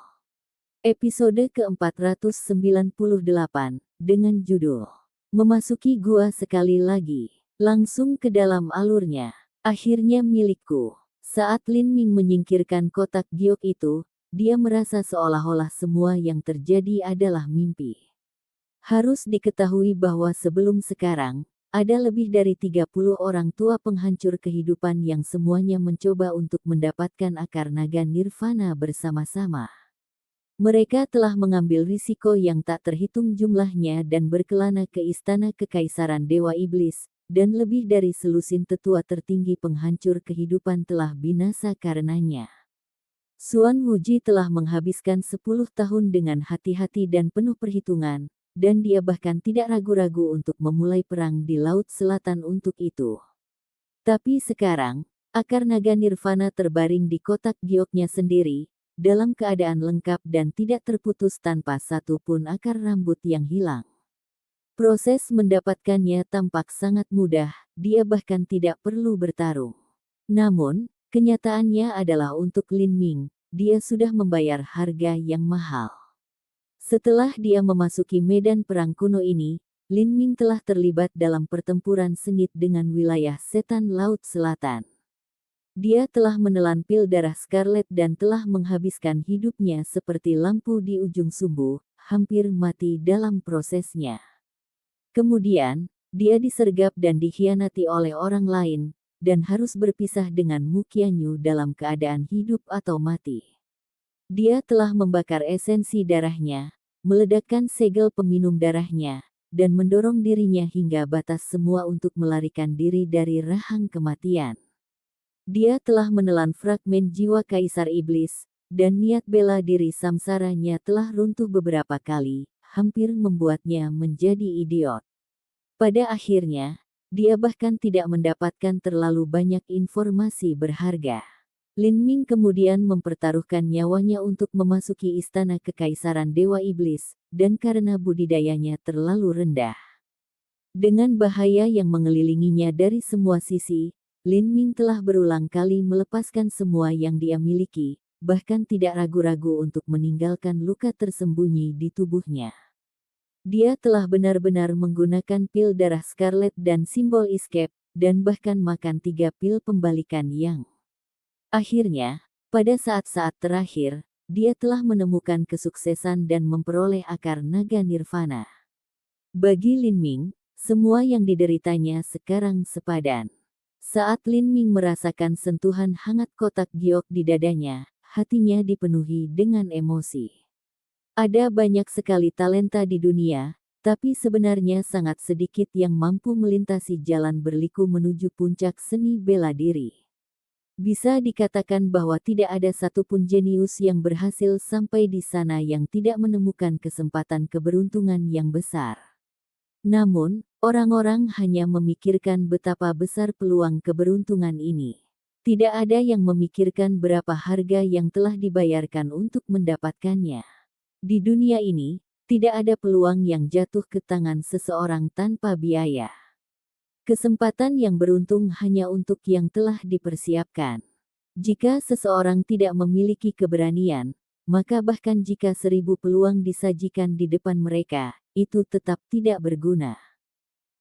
Episode ke-498, dengan judul Memasuki Gua Sekali Lagi, langsung ke dalam alurnya. Akhirnya milikku. Saat Lin Ming menyingkirkan kotak giok itu, dia merasa seolah-olah semua yang terjadi adalah mimpi. Harus diketahui bahwa sebelum sekarang, ada lebih dari 30 orang tua penghancur kehidupan yang semuanya mencoba untuk mendapatkan akar naga nirvana bersama-sama. Mereka telah mengambil risiko yang tak terhitung jumlahnya dan berkelana ke istana kekaisaran Dewa Iblis, dan lebih dari selusin tetua tertinggi penghancur kehidupan telah binasa karenanya. Xuan Wuji telah menghabiskan 10 tahun dengan hati-hati dan penuh perhitungan, dan dia bahkan tidak ragu-ragu untuk memulai perang di Laut Selatan untuk itu. Tapi sekarang, akar naga nirvana terbaring di kotak gioknya sendiri, dalam keadaan lengkap dan tidak terputus tanpa satu pun akar rambut yang hilang. Proses mendapatkannya tampak sangat mudah, dia bahkan tidak perlu bertarung. Namun, kenyataannya adalah untuk Lin Ming, dia sudah membayar harga yang mahal. Setelah dia memasuki medan perang kuno ini, Lin Ming telah terlibat dalam pertempuran sengit dengan wilayah setan Laut Selatan. Dia telah menelan pil darah Scarlet dan telah menghabiskan hidupnya seperti lampu di ujung sumbu, hampir mati dalam prosesnya. Kemudian, dia disergap dan dikhianati oleh orang lain, dan harus berpisah dengan Mu Qianyu dalam keadaan hidup atau mati. Dia telah membakar esensi darahnya, meledakkan segel peminum darahnya, dan mendorong dirinya hingga batas semua untuk melarikan diri dari rahang kematian. Dia telah menelan fragmen jiwa Kaisar Iblis, dan niat bela diri samsaranya telah runtuh beberapa kali, hampir membuatnya menjadi idiot. Pada akhirnya, dia bahkan tidak mendapatkan terlalu banyak informasi berharga. Lin Ming kemudian mempertaruhkan nyawanya untuk memasuki istana kekaisaran Dewa Iblis, dan karena budidayanya terlalu rendah. Dengan bahaya yang mengelilinginya dari semua sisi, Lin Ming telah berulang kali melepaskan semua yang dia miliki, bahkan tidak ragu-ragu untuk meninggalkan luka tersembunyi di tubuhnya. Dia telah benar-benar menggunakan pil darah Scarlet dan simbol escape, dan bahkan makan 3 pil pembalikan yang. Akhirnya, pada saat-saat terakhir, dia telah menemukan kesuksesan dan memperoleh akar naga nirvana. Bagi Lin Ming, semua yang dideritanya sekarang sepadan. Saat Lin Ming merasakan sentuhan hangat kotak giok di dadanya, hatinya dipenuhi dengan emosi. Ada banyak sekali talenta di dunia, tapi sebenarnya sangat sedikit yang mampu melintasi jalan berliku menuju puncak seni bela diri. Bisa dikatakan bahwa tidak ada satupun jenius yang berhasil sampai di sana yang tidak menemukan kesempatan keberuntungan yang besar. Namun, orang-orang hanya memikirkan betapa besar peluang keberuntungan ini. Tidak ada yang memikirkan berapa harga yang telah dibayarkan untuk mendapatkannya. Di dunia ini, tidak ada peluang yang jatuh ke tangan seseorang tanpa biaya. Kesempatan yang beruntung hanya untuk yang telah dipersiapkan. Jika seseorang tidak memiliki keberanian, maka bahkan jika 1000 peluang disajikan di depan mereka, itu tetap tidak berguna.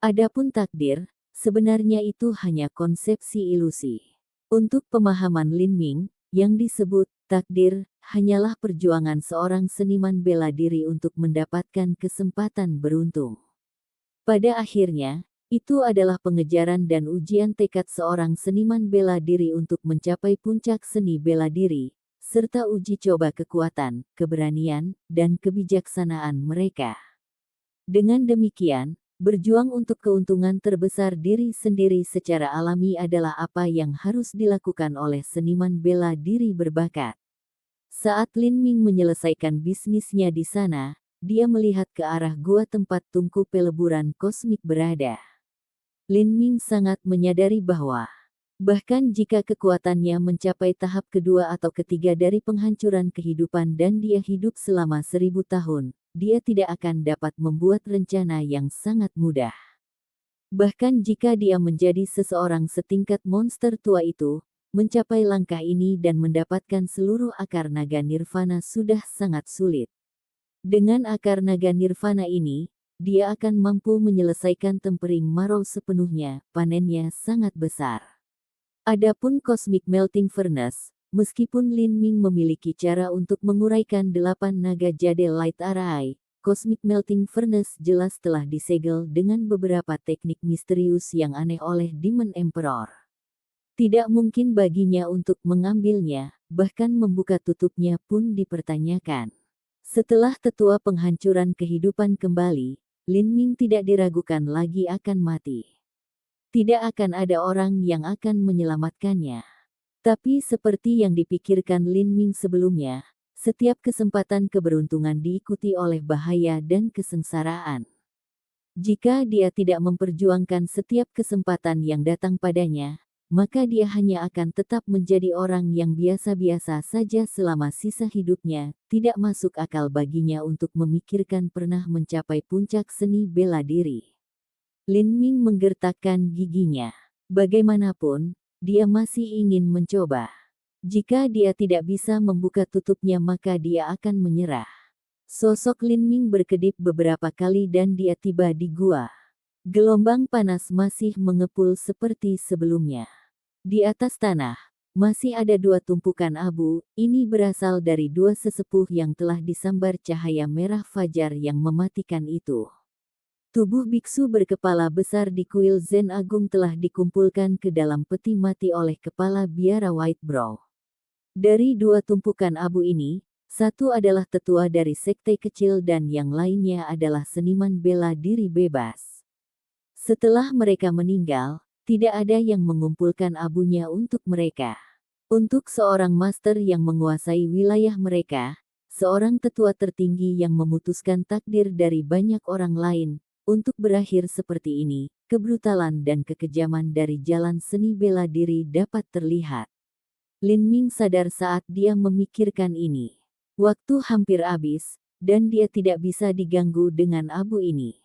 Adapun takdir, sebenarnya itu hanya konsepsi ilusi. Untuk pemahaman Lin Ming, yang disebut takdir hanyalah perjuangan seorang seniman bela diri untuk mendapatkan kesempatan beruntung. Pada akhirnya, itu adalah pengejaran dan ujian tekad seorang seniman bela diri untuk mencapai puncak seni bela diri, serta uji coba kekuatan, keberanian, dan kebijaksanaan mereka. Dengan demikian, berjuang untuk keuntungan terbesar diri sendiri secara alami adalah apa yang harus dilakukan oleh seniman bela diri berbakat. Saat Lin Ming menyelesaikan bisnisnya di sana, dia melihat ke arah gua tempat tungku peleburan kosmik berada. Lin Ming sangat menyadari bahwa, bahkan jika kekuatannya mencapai tahap kedua atau ketiga dari penghancuran kehidupan dan dia hidup selama 1000 tahun, dia tidak akan dapat membuat rencana yang sangat mudah. Bahkan jika dia menjadi seseorang setingkat monster tua itu, mencapai langkah ini dan mendapatkan seluruh akar naga nirvana sudah sangat sulit. Dengan akar naga nirvana ini, dia akan mampu menyelesaikan tempering Marrow sepenuhnya, panennya sangat besar. Adapun Cosmic Melting Furnace, meskipun Lin Ming memiliki cara untuk menguraikan 8 naga jade Light Array, Cosmic Melting Furnace jelas telah disegel dengan beberapa teknik misterius yang aneh oleh Demon Emperor. Tidak mungkin baginya untuk mengambilnya, bahkan membuka tutupnya pun dipertanyakan. Setelah tetua penghancuran kehidupan kembali, Lin Ming tidak diragukan lagi akan mati. Tidak akan ada orang yang akan menyelamatkannya. Tapi seperti yang dipikirkan Lin Ming sebelumnya, setiap kesempatan keberuntungan diikuti oleh bahaya dan kesengsaraan. Jika dia tidak memperjuangkan setiap kesempatan yang datang padanya, maka dia hanya akan tetap menjadi orang yang biasa-biasa saja selama sisa hidupnya. Tidak masuk akal baginya untuk memikirkan pernah mencapai puncak seni bela diri. Lin Ming menggertakkan giginya. Bagaimanapun, dia masih ingin mencoba. Jika dia tidak bisa membuka tutupnya maka dia akan menyerah. Sosok Lin Ming berkedip beberapa kali dan dia tiba di gua. Gelombang panas masih mengepul seperti sebelumnya. Di atas tanah, masih ada 2 tumpukan abu, ini berasal dari 2 sesepuh yang telah disambar cahaya merah fajar yang mematikan itu. Tubuh biksu berkepala besar di kuil Zen Agung telah dikumpulkan ke dalam peti mati oleh kepala biara White Brow. Dari 2 tumpukan abu ini, satu adalah tetua dari sekte kecil dan yang lainnya adalah seniman bela diri bebas. Setelah mereka meninggal, tidak ada yang mengumpulkan abunya untuk mereka. Untuk seorang master yang menguasai wilayah mereka, seorang tetua tertinggi yang memutuskan takdir dari banyak orang lain, untuk berakhir seperti ini, kebrutalan dan kekejaman dari jalan seni bela diri dapat terlihat. Lin Ming sadar saat dia memikirkan ini. Waktu hampir habis, dan dia tidak bisa diganggu dengan abu ini.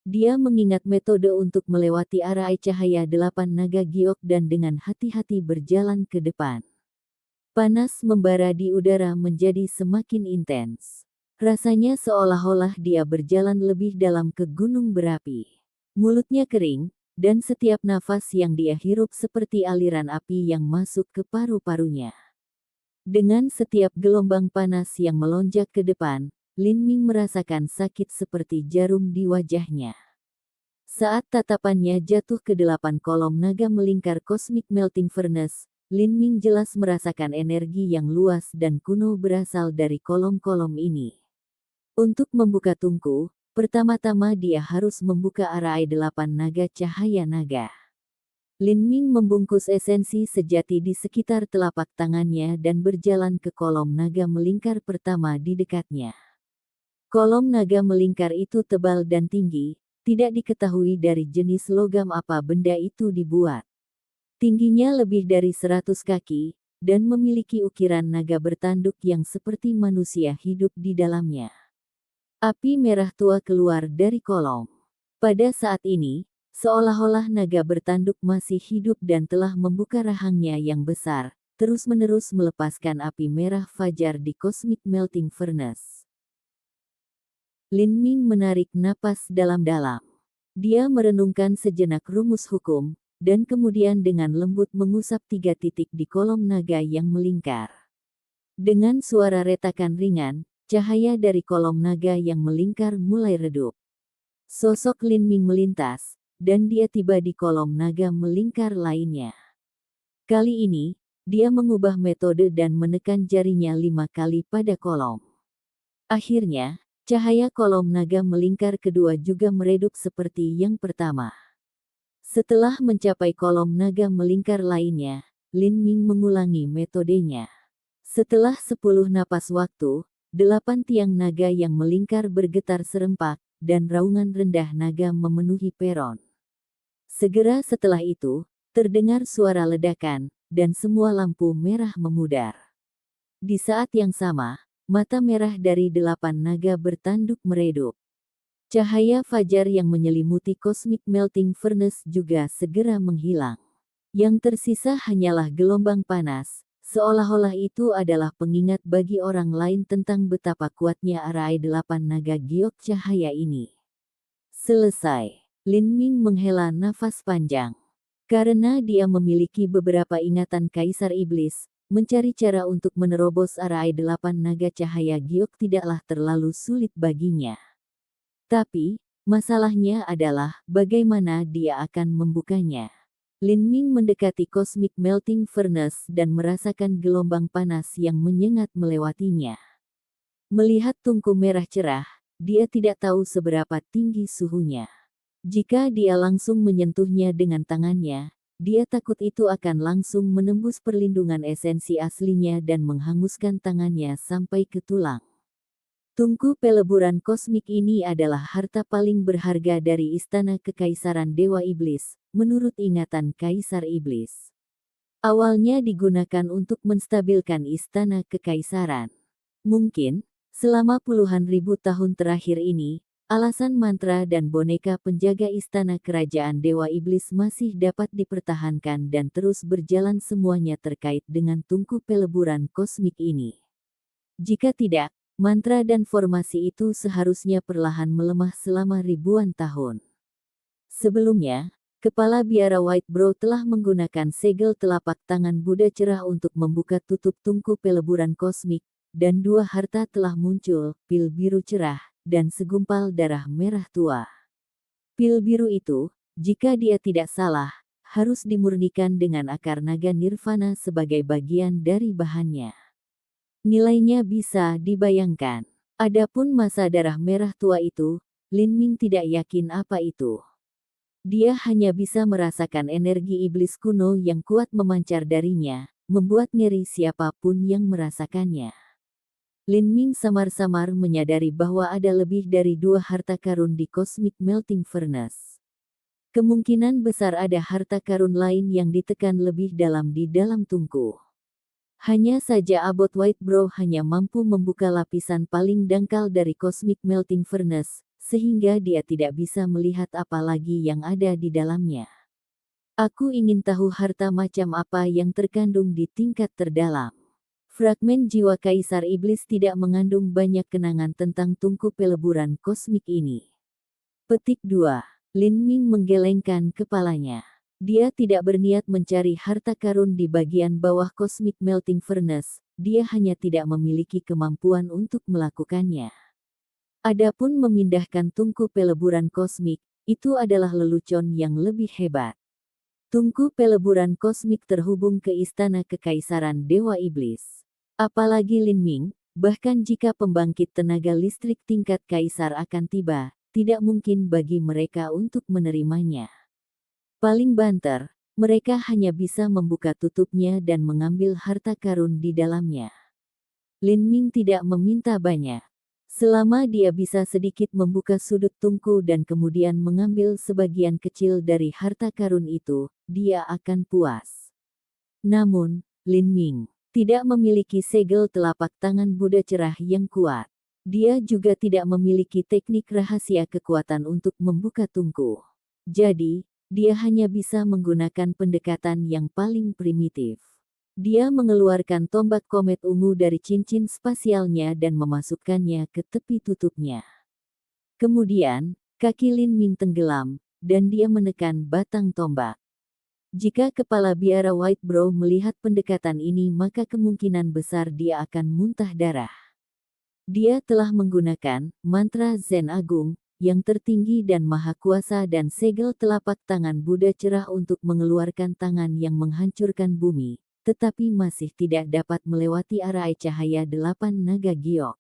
Dia mengingat metode untuk melewati arai cahaya 8 naga giok dan dengan hati-hati berjalan ke depan. Panas membara di udara menjadi semakin intens. Rasanya seolah-olah dia berjalan lebih dalam ke gunung berapi. Mulutnya kering, dan setiap nafas yang dia hirup seperti aliran api yang masuk ke paru-parunya. Dengan setiap gelombang panas yang melonjak ke depan, Lin Ming merasakan sakit seperti jarum di wajahnya. Saat tatapannya jatuh ke 8 kolom naga melingkar Cosmic Melting Furnace, Lin Ming jelas merasakan energi yang luas dan kuno berasal dari kolom-kolom ini. Untuk membuka tungku, pertama-tama dia harus membuka arai 8 naga cahaya naga. Lin Ming membungkus esensi sejati di sekitar telapak tangannya dan berjalan ke kolom naga melingkar pertama di dekatnya. Kolom naga melingkar itu tebal dan tinggi, tidak diketahui dari jenis logam apa benda itu dibuat. Tingginya lebih dari 100 kaki, dan memiliki ukiran naga bertanduk yang seperti manusia hidup di dalamnya. Api merah tua keluar dari kolom. Pada saat ini, seolah-olah naga bertanduk masih hidup dan telah membuka rahangnya yang besar, terus-menerus melepaskan api merah fajar di Cosmic Melting Furnace. Lin Ming menarik napas dalam-dalam. Dia merenungkan sejenak rumus hukum, dan kemudian dengan lembut mengusap 3 titik di kolom naga yang melingkar. Dengan suara retakan ringan, cahaya dari kolom naga yang melingkar mulai redup. Sosok Lin Ming melintas, dan dia tiba di kolom naga melingkar lainnya. Kali ini, dia mengubah metode dan menekan jarinya 5 kali pada kolom. Akhirnya, cahaya kolom naga melingkar kedua juga meredup seperti yang pertama. Setelah mencapai kolom naga melingkar lainnya, Lin Ming mengulangi metodenya. Setelah 10 napas waktu, 8 tiang naga yang melingkar bergetar serempak, dan raungan rendah naga memenuhi peron. Segera setelah itu, terdengar suara ledakan, dan semua lampu merah memudar. Di saat yang sama, mata merah dari 8 naga bertanduk meredup. Cahaya fajar yang menyelimuti Cosmic Melting Furnace juga segera menghilang. Yang tersisa hanyalah gelombang panas, seolah-olah itu adalah pengingat bagi orang lain tentang betapa kuatnya arai 8 naga giok cahaya ini. Selesai. Lin Ming menghela nafas panjang. Karena dia memiliki beberapa ingatan Kaisar Iblis, mencari cara untuk menerobos arai 8 naga cahaya giok tidaklah terlalu sulit baginya. Tapi, masalahnya adalah bagaimana dia akan membukanya. Lin Ming mendekati Cosmic Melting Furnace dan merasakan gelombang panas yang menyengat melewatinya. Melihat tungku merah cerah, dia tidak tahu seberapa tinggi suhunya. Jika dia langsung menyentuhnya dengan tangannya, dia takut itu akan langsung menembus perlindungan esensi aslinya dan menghanguskan tangannya sampai ke tulang. Tungku peleburan kosmik ini adalah harta paling berharga dari istana kekaisaran Dewa Iblis, menurut ingatan Kaisar Iblis. Awalnya digunakan untuk menstabilkan istana kekaisaran. Mungkin, selama puluhan ribu tahun terakhir ini, alasan mantra dan boneka penjaga istana kerajaan Dewa Iblis masih dapat dipertahankan dan terus berjalan semuanya terkait dengan tungku peleburan kosmik ini. Jika tidak, mantra dan formasi itu seharusnya perlahan melemah selama ribuan tahun. Sebelumnya, kepala biara White Brow telah menggunakan segel telapak tangan Buddha cerah untuk membuka tutup tungku peleburan kosmik, dan 2 harta telah muncul, pil biru cerah, dan segumpal darah merah tua. Pil biru itu, jika dia tidak salah, harus dimurnikan dengan akar naga nirvana sebagai bagian dari bahannya. Nilainya bisa dibayangkan. Adapun masa darah merah tua itu, Lin Ming tidak yakin apa itu. Dia hanya bisa merasakan energi iblis kuno yang kuat memancar darinya, membuat ngeri siapapun yang merasakannya. Lin Ming samar-samar menyadari bahwa ada lebih dari 2 harta karun di Cosmic Melting Furnace. Kemungkinan besar ada harta karun lain yang ditekan lebih dalam di dalam tungku. Hanya saja Abot White Brow hanya mampu membuka lapisan paling dangkal dari Cosmic Melting Furnace, sehingga dia tidak bisa melihat apa lagi yang ada di dalamnya. Aku ingin tahu harta macam apa yang terkandung di tingkat terdalam. Fragmen jiwa Kaisar Iblis tidak mengandung banyak kenangan tentang tungku peleburan kosmik ini. Petik 2. Lin Ming menggelengkan kepalanya. Dia tidak berniat mencari harta karun di bagian bawah Cosmic Melting Furnace, dia hanya tidak memiliki kemampuan untuk melakukannya. Adapun memindahkan tungku peleburan kosmik, itu adalah lelucon yang lebih hebat. Tungku peleburan kosmik terhubung ke istana kekaisaran Dewa Iblis. Apalagi Lin Ming, bahkan jika pembangkit tenaga listrik tingkat kaisar akan tiba, tidak mungkin bagi mereka untuk menerimanya. Paling banter, mereka hanya bisa membuka tutupnya dan mengambil harta karun di dalamnya. Lin Ming tidak meminta banyak. Selama dia bisa sedikit membuka sudut tungku dan kemudian mengambil sebagian kecil dari harta karun itu, dia akan puas. Namun, Lin Ming tidak memiliki segel telapak tangan Buddha cerah yang kuat. Dia juga tidak memiliki teknik rahasia kekuatan untuk membuka tungku. Jadi, dia hanya bisa menggunakan pendekatan yang paling primitif. Dia mengeluarkan tombak komet ungu dari cincin spasialnya dan memasukkannya ke tepi tutupnya. Kemudian, kaki Lin Ming tenggelam, dan dia menekan batang tombak. Jika kepala biara White Brow melihat pendekatan ini, maka kemungkinan besar dia akan muntah darah. Dia telah menggunakan mantra Zen Agung yang tertinggi dan maha kuasa dan segel telapak tangan Buddha cerah untuk mengeluarkan tangan yang menghancurkan bumi, tetapi masih tidak dapat melewati arai cahaya 8 naga giok.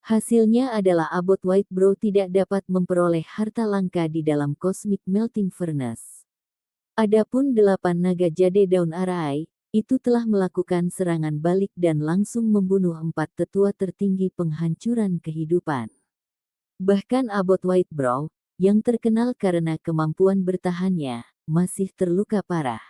Hasilnya adalah Abot White Brow tidak dapat memperoleh harta langka di dalam Cosmic Melting Furnace. Adapun 8 naga jade daun arai, itu telah melakukan serangan balik dan langsung membunuh 4 tetua tertinggi penghancuran kehidupan. Bahkan Abot White Brow, yang terkenal karena kemampuan bertahannya, masih terluka parah.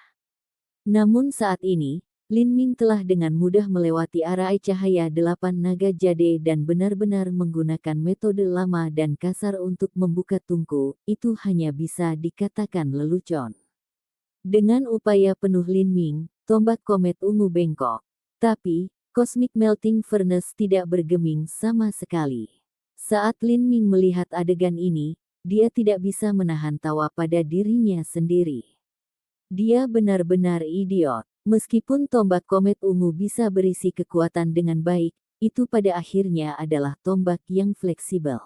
Namun saat ini, Lin Ming telah dengan mudah melewati arai cahaya 8 naga jade dan benar-benar menggunakan metode lama dan kasar untuk membuka tungku, itu hanya bisa dikatakan lelucon. Dengan upaya penuh Lin Ming, tombak komet ungu bengkok. Tapi, Cosmic Melting Furnace tidak bergeming sama sekali. Saat Lin Ming melihat adegan ini, dia tidak bisa menahan tawa pada dirinya sendiri. Dia benar-benar idiot. Meskipun tombak komet ungu bisa berisi kekuatan dengan baik, itu pada akhirnya adalah tombak yang fleksibel.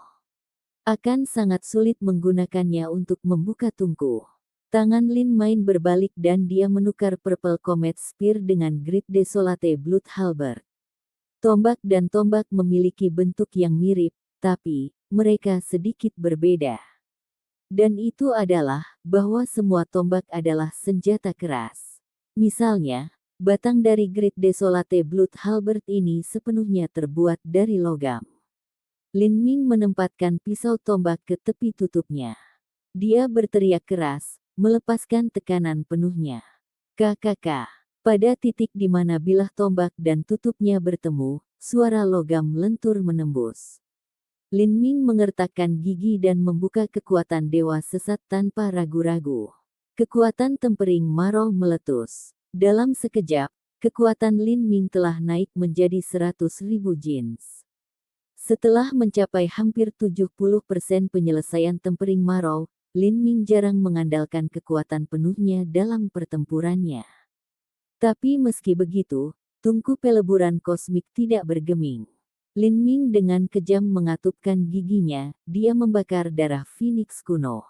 Akan sangat sulit menggunakannya untuk membuka tungku. Tangan Lin Ming berbalik dan dia menukar Purple Comet Spear dengan Great Desolate Blood Halberd. Tombak dan tombak memiliki bentuk yang mirip, tapi mereka sedikit berbeda. Dan itu adalah bahwa semua tombak adalah senjata keras. Misalnya, batang dari Great Desolate Blood Halberd ini sepenuhnya terbuat dari logam. Lin Ming menempatkan pisau tombak ke tepi tutupnya. Dia berteriak keras, melepaskan tekanan penuhnya. KKK. Pada titik di mana bilah tombak dan tutupnya bertemu, suara logam lentur menembus. Lin Ming mengertakkan gigi dan membuka kekuatan dewa sesat tanpa ragu-ragu. Kekuatan tempering Marrow meletus. Dalam sekejap, kekuatan Lin Ming telah naik menjadi 100.000 jins. Setelah mencapai hampir 70% penyelesaian tempering Marrow, Lin Ming jarang mengandalkan kekuatan penuhnya dalam pertempurannya. Tapi meski begitu, tungku peleburan kosmik tidak bergeming. Lin Ming dengan kejam mengatupkan giginya, dia membakar darah Phoenix kuno.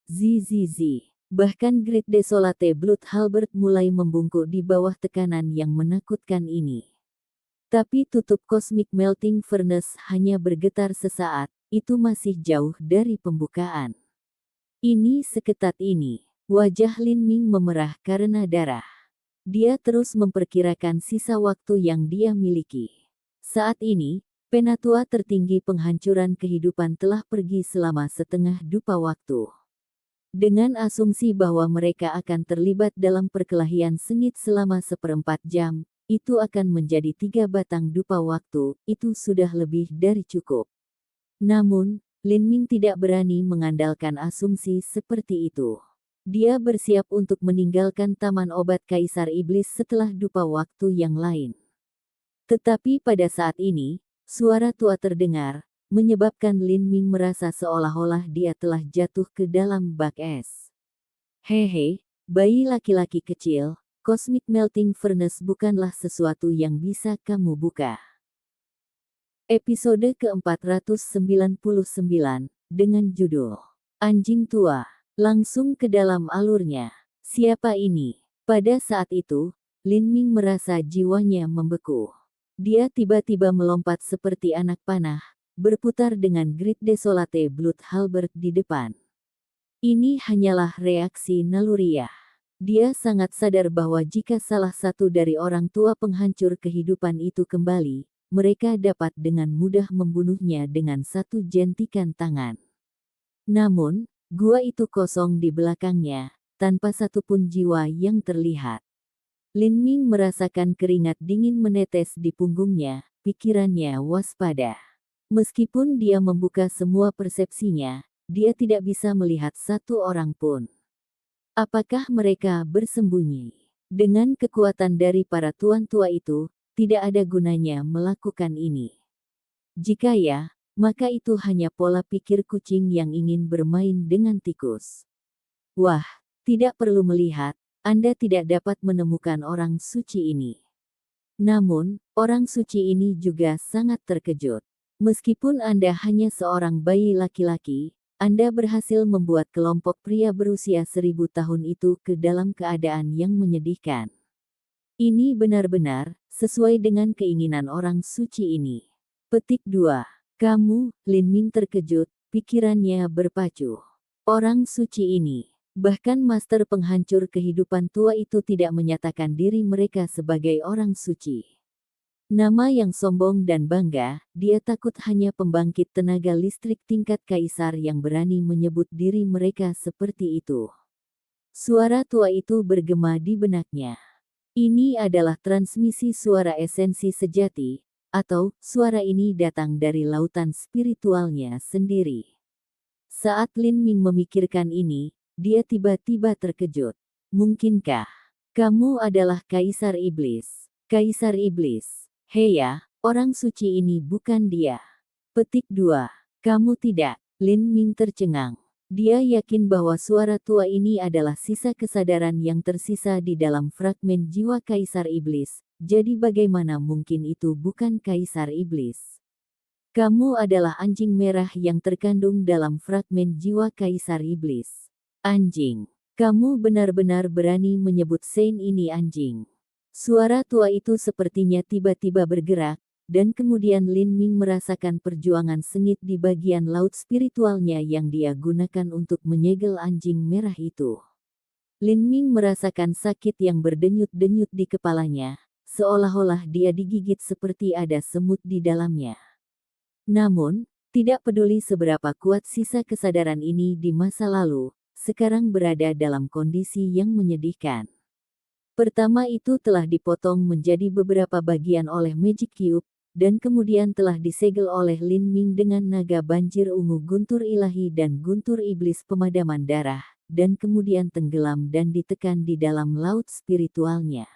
Zizizi. Bahkan Great Desolate Blood Halberd mulai membungkuk di bawah tekanan yang menakutkan ini. Tapi tutup Cosmic Melting Furnace hanya bergetar sesaat, itu masih jauh dari pembukaan. Ini seketat ini. Wajah Lin Ming memerah karena darah. Dia terus memperkirakan sisa waktu yang dia miliki. Saat ini, penatua tertinggi penghancuran kehidupan telah pergi selama setengah dupa waktu. Dengan asumsi bahwa mereka akan terlibat dalam perkelahian sengit selama 1/4 jam, itu akan menjadi 3 batang dupa waktu, itu sudah lebih dari cukup. Namun, Lin Ming tidak berani mengandalkan asumsi seperti itu. Dia bersiap untuk meninggalkan Taman Obat Kaisar Iblis setelah dupa waktu yang lain. Tetapi pada saat ini, suara tua terdengar, menyebabkan Lin Ming merasa seolah-olah dia telah jatuh ke dalam bak es. Hehe, bayi laki-laki kecil, Cosmic Melting Furnace bukanlah sesuatu yang bisa kamu buka. Episode ke-499, dengan judul Anjing Tua, langsung ke dalam alurnya. Siapa ini? Pada saat itu, Lin Ming merasa jiwanya membeku. Dia tiba-tiba melompat seperti anak panah, berputar dengan Great Desolate Blood Halberd di depan. Ini hanyalah reaksi naluriah. Dia sangat sadar bahwa jika salah satu dari orang tua penghancur kehidupan itu kembali, mereka dapat dengan mudah membunuhnya dengan satu jentikan tangan. Namun, gua itu kosong di belakangnya, tanpa satupun jiwa yang terlihat. Lin Ming merasakan keringat dingin menetes di punggungnya, pikirannya waspada. Meskipun dia membuka semua persepsinya, dia tidak bisa melihat satu orang pun. Apakah mereka bersembunyi? Dengan kekuatan dari para tuan tua itu, tidak ada gunanya melakukan ini. Jika ya, maka itu hanya pola pikir kucing yang ingin bermain dengan tikus. Wah, tidak perlu melihat, Anda tidak dapat menemukan orang suci ini. Namun, orang suci ini juga sangat terkejut. Meskipun Anda hanya seorang bayi laki-laki, Anda berhasil membuat kelompok pria berusia 1000 tahun itu ke dalam keadaan yang menyedihkan. Ini benar-benar sesuai dengan keinginan orang suci ini. Petik 2. Kamu, Lin Ming terkejut, pikirannya berpacu. Orang suci ini, bahkan master penghancur kehidupan tua itu tidak menyatakan diri mereka sebagai orang suci. Nama yang sombong dan bangga, dia takut hanya pembangkit tenaga listrik tingkat kaisar yang berani menyebut diri mereka seperti itu. Suara tua itu bergema di benaknya. Ini adalah transmisi suara esensi sejati, atau suara ini datang dari lautan spiritualnya sendiri. Saat Lin Ming memikirkan ini, dia tiba-tiba terkejut. Mungkinkah kamu adalah Kaisar Iblis? Kaisar Iblis. Heya, orang suci ini bukan dia. Petik 2. Kamu tidak. Lin Ming tercengang. Dia yakin bahwa suara tua ini adalah sisa kesadaran yang tersisa di dalam fragmen jiwa Kaisar Iblis, jadi bagaimana mungkin itu bukan Kaisar Iblis? Kamu adalah anjing merah yang terkandung dalam fragmen jiwa Kaisar Iblis. Anjing. Kamu benar-benar berani menyebut Saint ini anjing. Suara tua itu sepertinya tiba-tiba bergerak, dan kemudian Lin Ming merasakan perjuangan sengit di bagian laut spiritualnya yang dia gunakan untuk menyegel anjing merah itu. Lin Ming merasakan sakit yang berdenyut-denyut di kepalanya, seolah-olah dia digigit seperti ada semut di dalamnya. Namun, tidak peduli seberapa kuat sisa kesadaran ini di masa lalu, sekarang berada dalam kondisi yang menyedihkan. Pertama itu telah dipotong menjadi beberapa bagian oleh Magic Cube, dan kemudian telah disegel oleh Lin Ming dengan naga banjir ungu guntur ilahi dan guntur iblis pemadaman darah, dan kemudian tenggelam dan ditekan di dalam laut spiritualnya.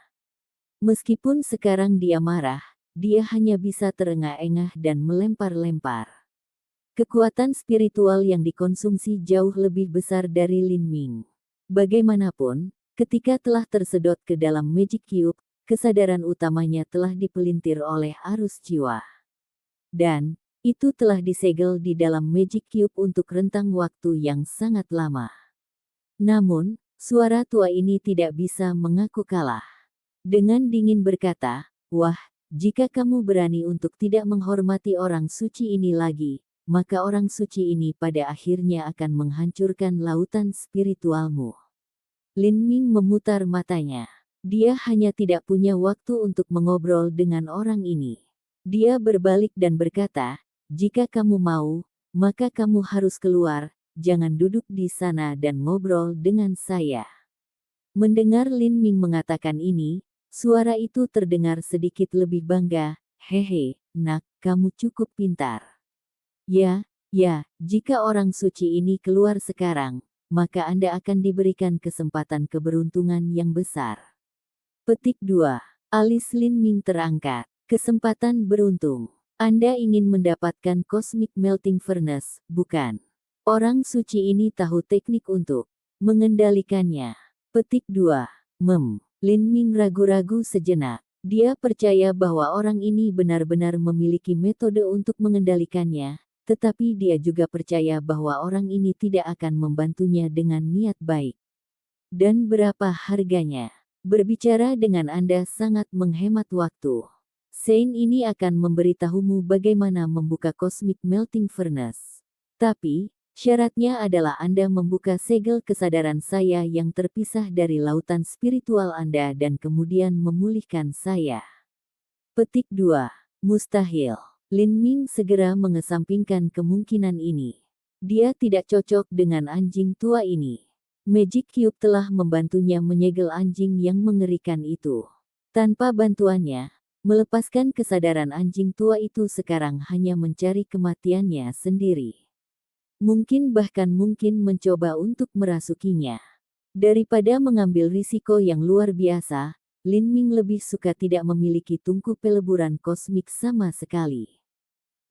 Meskipun sekarang dia marah, dia hanya bisa terengah-engah dan melempar-lempar. Kekuatan spiritual yang dikonsumsi jauh lebih besar dari Lin Ming. Bagaimanapun, ketika telah tersedot ke dalam Magic Cube, kesadaran utamanya telah dipelintir oleh arus jiwa. Dan, itu telah disegel di dalam Magic Cube untuk rentang waktu yang sangat lama. Namun, suara tua ini tidak bisa mengaku kalah. Dengan dingin berkata, "Wah, jika kamu berani untuk tidak menghormati orang suci ini lagi, maka orang suci ini pada akhirnya akan menghancurkan lautan spiritualmu." Lin Ming memutar matanya. Dia hanya tidak punya waktu untuk mengobrol dengan orang ini. Dia berbalik dan berkata, "Jika kamu mau, maka kamu harus keluar, jangan duduk di sana dan ngobrol dengan saya." Mendengar Lin Ming mengatakan ini, suara itu terdengar sedikit lebih bangga. "Hehe, nak, kamu cukup pintar. Ya, ya, jika orang suci ini keluar sekarang, maka Anda akan diberikan kesempatan keberuntungan yang besar." Petik 2. Alis Lin Ming terangkat. Kesempatan beruntung. Anda ingin mendapatkan Cosmic Melting Furnace, bukan? Orang suci ini tahu teknik untuk mengendalikannya. Petik 2. Lin Ming ragu-ragu sejenak. Dia percaya bahwa orang ini benar-benar memiliki metode untuk mengendalikannya, tetapi dia juga percaya bahwa orang ini tidak akan membantunya dengan niat baik. Dan berapa harganya? Berbicara dengan Anda sangat menghemat waktu. Sein ini akan memberitahumu bagaimana membuka Cosmic Melting Furnace. Tapi, syaratnya adalah Anda membuka segel kesadaran saya yang terpisah dari lautan spiritual Anda dan kemudian memulihkan saya. Petik 2. Mustahil. Lin Ming segera mengesampingkan kemungkinan ini. Dia tidak cocok dengan anjing tua ini. Magic Cube telah membantunya menyegel anjing yang mengerikan itu. Tanpa bantuannya, melepaskan kesadaran anjing tua itu sekarang hanya mencari kematiannya sendiri. Mungkin mencoba untuk merasukinya. Daripada mengambil risiko yang luar biasa, Lin Ming lebih suka tidak memiliki tungku peleburan kosmik sama sekali.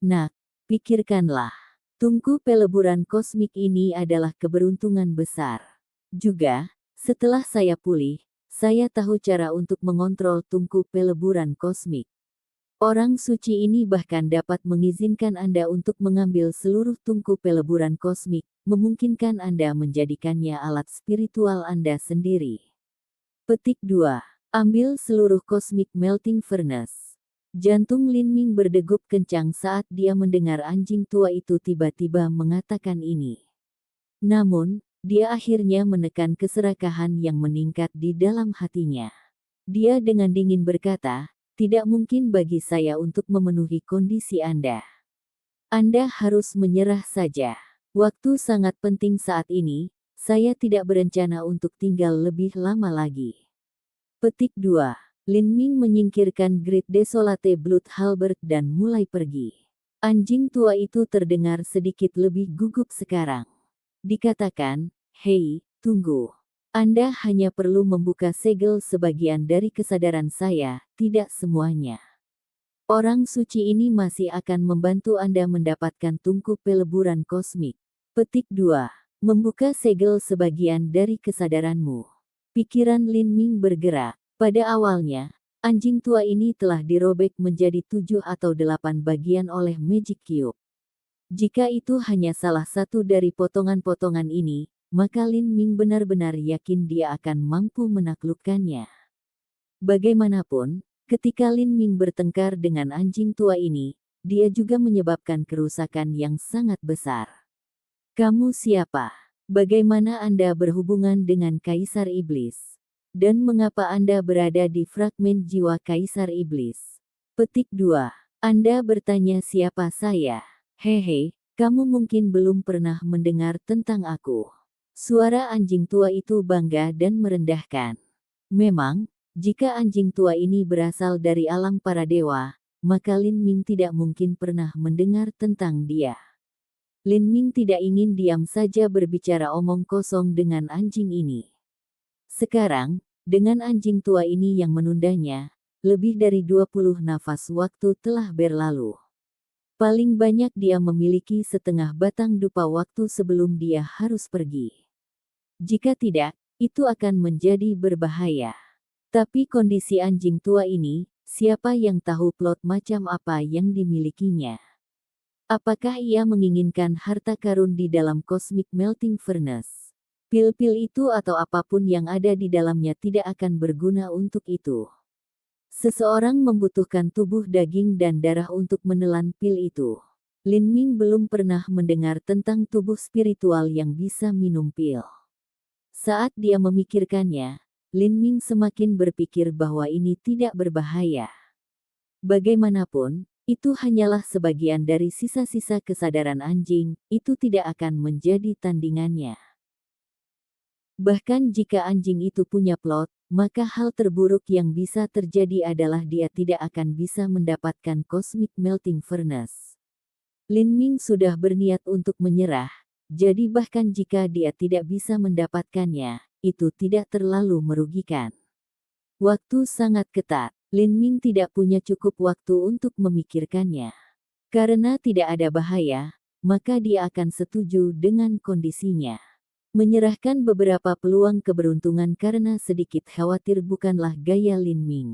Nak, pikirkanlah. Tungku peleburan kosmik ini adalah keberuntungan besar. Juga, setelah saya pulih, saya tahu cara untuk mengontrol tungku peleburan kosmik. Orang suci ini bahkan dapat mengizinkan Anda untuk mengambil seluruh tungku peleburan kosmik, memungkinkan Anda menjadikannya alat spiritual Anda sendiri. Petik 2. Ambil seluruh Cosmic Melting Furnace. Jantung Lin Ming berdegup kencang saat dia mendengar anjing tua itu tiba-tiba mengatakan ini. Namun, dia akhirnya menekan keserakahan yang meningkat di dalam hatinya. Dia dengan dingin berkata, "Tidak mungkin bagi saya untuk memenuhi kondisi Anda. Anda harus menyerah saja. Waktu sangat penting saat ini, saya tidak berencana untuk tinggal lebih lama lagi." Petik 2. Lin Ming menyingkirkan Great Desolate Blood Halberd dan mulai pergi. Anjing tua itu terdengar sedikit lebih gugup sekarang. Dikatakan, "Hei, tunggu. Anda hanya perlu membuka segel sebagian dari kesadaran saya, tidak semuanya. Orang suci ini masih akan membantu Anda mendapatkan tungku peleburan kosmik." Petik 2. Membuka segel sebagian dari kesadaranmu. Pikiran Lin Ming bergerak. Pada awalnya, anjing tua ini telah dirobek menjadi 7 atau 8 bagian oleh Magic Cube. Jika itu hanya salah satu dari potongan-potongan ini, maka Lin Ming benar-benar yakin dia akan mampu menaklukkannya. Bagaimanapun, ketika Lin Ming bertengkar dengan anjing tua ini, dia juga menyebabkan kerusakan yang sangat besar. "Kamu siapa? Bagaimana Anda berhubungan dengan Kaisar Iblis? Dan mengapa Anda berada di fragmen jiwa Kaisar Iblis?" Petik 2. Anda bertanya siapa saya? Hehe, kamu mungkin belum pernah mendengar tentang aku. Suara anjing tua itu bangga dan merendahkan. Memang, jika anjing tua ini berasal dari alam para dewa, maka Lin Ming tidak mungkin pernah mendengar tentang dia. Lin Ming tidak ingin diam saja berbicara omong kosong dengan anjing ini. Sekarang, dengan anjing tua ini yang menundanya, lebih dari 20 nafas waktu telah berlalu. Paling banyak dia memiliki setengah batang dupa waktu sebelum dia harus pergi. Jika tidak, itu akan menjadi berbahaya. Tapi kondisi anjing tua ini, siapa yang tahu plot macam apa yang dimilikinya? Apakah ia menginginkan harta karun di dalam Cosmic Melting Furnace? Pil-pil itu atau apapun yang ada di dalamnya tidak akan berguna untuk itu. Seseorang membutuhkan tubuh daging dan darah untuk menelan pil itu. Lin Ming belum pernah mendengar tentang tubuh spiritual yang bisa minum pil. Saat dia memikirkannya, Lin Ming semakin berpikir bahwa ini tidak berbahaya. Bagaimanapun, Itu hanyalah sebagian dari sisa-sisa kesadaran anjing, itu tidak akan menjadi tandingannya. Bahkan jika anjing itu punya plot, maka hal terburuk yang bisa terjadi adalah dia tidak akan bisa mendapatkan Cosmic Melting Furnace. Lin Ming sudah berniat untuk menyerah, jadi bahkan jika dia tidak bisa mendapatkannya, itu tidak terlalu merugikan. Waktu sangat ketat. Lin Ming tidak punya cukup waktu untuk memikirkannya. Karena tidak ada bahaya, maka dia akan setuju dengan kondisinya. Menyerahkan beberapa peluang keberuntungan karena sedikit khawatir bukanlah gaya Lin Ming.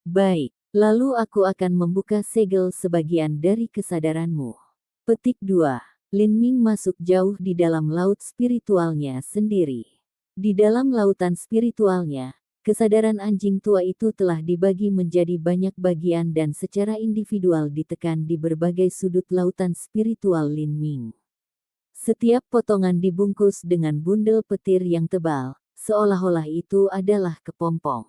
Baik, lalu aku akan membuka segel sebagian dari kesadaranmu. Petik 2. Lin Ming masuk jauh di dalam laut spiritualnya sendiri. Di dalam lautan spiritualnya, kesadaran anjing tua itu telah dibagi menjadi banyak bagian dan secara individual ditekan di berbagai sudut lautan spiritual Lin Ming. Setiap potongan dibungkus dengan bundel petir yang tebal, seolah-olah itu adalah kepompong.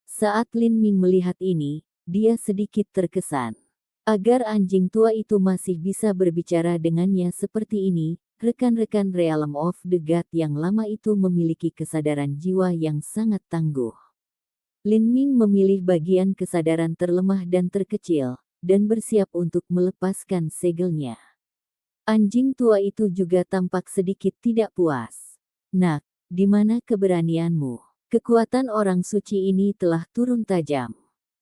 Saat Lin Ming melihat ini, dia sedikit terkesan. Agar anjing tua itu masih bisa berbicara dengannya seperti ini, rekan-rekan Realm of the God yang lama itu memiliki kesadaran jiwa yang sangat tangguh. Lin Ming memilih bagian kesadaran terlemah dan terkecil, dan bersiap untuk melepaskan segelnya. Anjing tua itu juga tampak sedikit tidak puas. Nak, di mana keberanianmu? Kekuatan orang suci ini telah turun tajam.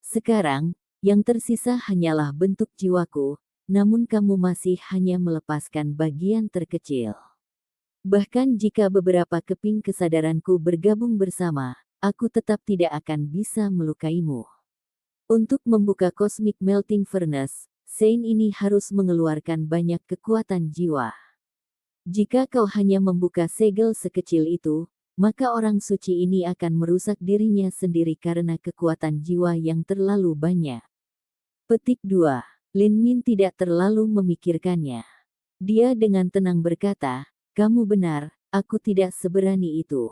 Sekarang, yang tersisa hanyalah bentuk jiwaku, namun kamu masih hanya melepaskan bagian terkecil. Bahkan jika beberapa keping kesadaranku bergabung bersama, aku tetap tidak akan bisa melukaimu. Untuk membuka Cosmic Melting Furnace, Saint ini harus mengeluarkan banyak kekuatan jiwa. Jika kau hanya membuka segel sekecil itu, maka orang suci ini akan merusak dirinya sendiri karena kekuatan jiwa yang terlalu banyak. Petik 2. Lin Ming tidak terlalu memikirkannya. Dia dengan tenang berkata, kamu benar, aku tidak seberani itu.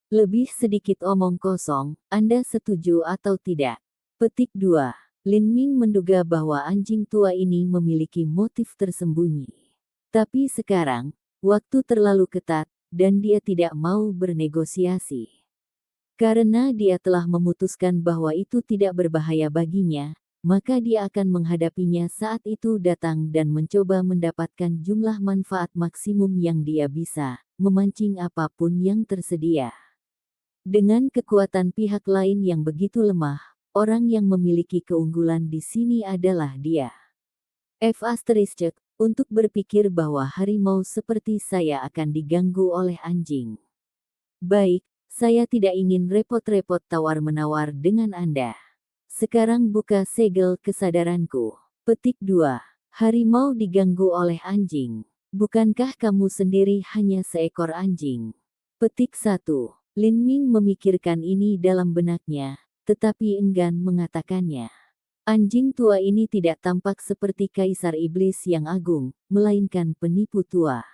Lebih sedikit omong kosong, Anda setuju atau tidak? Petik 2. Lin Ming menduga bahwa anjing tua ini memiliki motif tersembunyi. Tapi sekarang, waktu terlalu ketat, dan dia tidak mau bernegosiasi. Karena dia telah memutuskan bahwa itu tidak berbahaya baginya, maka dia akan menghadapinya saat itu datang dan mencoba mendapatkan jumlah manfaat maksimum yang dia bisa, memancing apapun yang tersedia. Dengan kekuatan pihak lain yang begitu lemah, orang yang memiliki keunggulan di sini adalah dia. Untuk berpikir bahwa harimau seperti saya akan diganggu oleh anjing. Baik, saya tidak ingin repot-repot tawar-menawar dengan Anda. Sekarang buka segel kesadaranku. Petik 2. Harimau diganggu oleh anjing. Bukankah kamu sendiri hanya seekor anjing? Petik 1. Lin Ming memikirkan ini dalam benaknya, tetapi enggan mengatakannya. Anjing tua ini tidak tampak seperti kaisar iblis yang agung, melainkan penipu tua.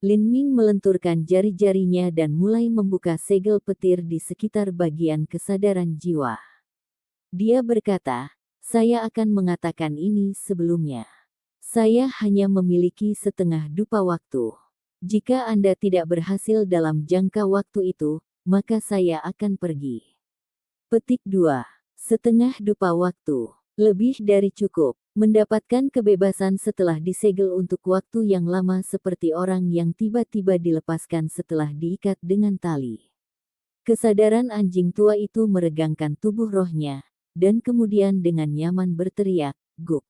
Lin Ming melenturkan jari-jarinya dan mulai membuka segel petir di sekitar bagian kesadaran jiwa. Dia berkata, saya akan mengatakan ini sebelumnya. Saya hanya memiliki setengah dupa waktu. Jika Anda tidak berhasil dalam jangka waktu itu, maka saya akan pergi. Petik 2. Setengah dupa waktu. Lebih dari cukup. Mendapatkan kebebasan setelah disegel untuk waktu yang lama seperti orang yang tiba-tiba dilepaskan setelah diikat dengan tali. Kesadaran anjing tua itu meregangkan tubuh rohnya, dan kemudian dengan nyaman berteriak, "Guk!"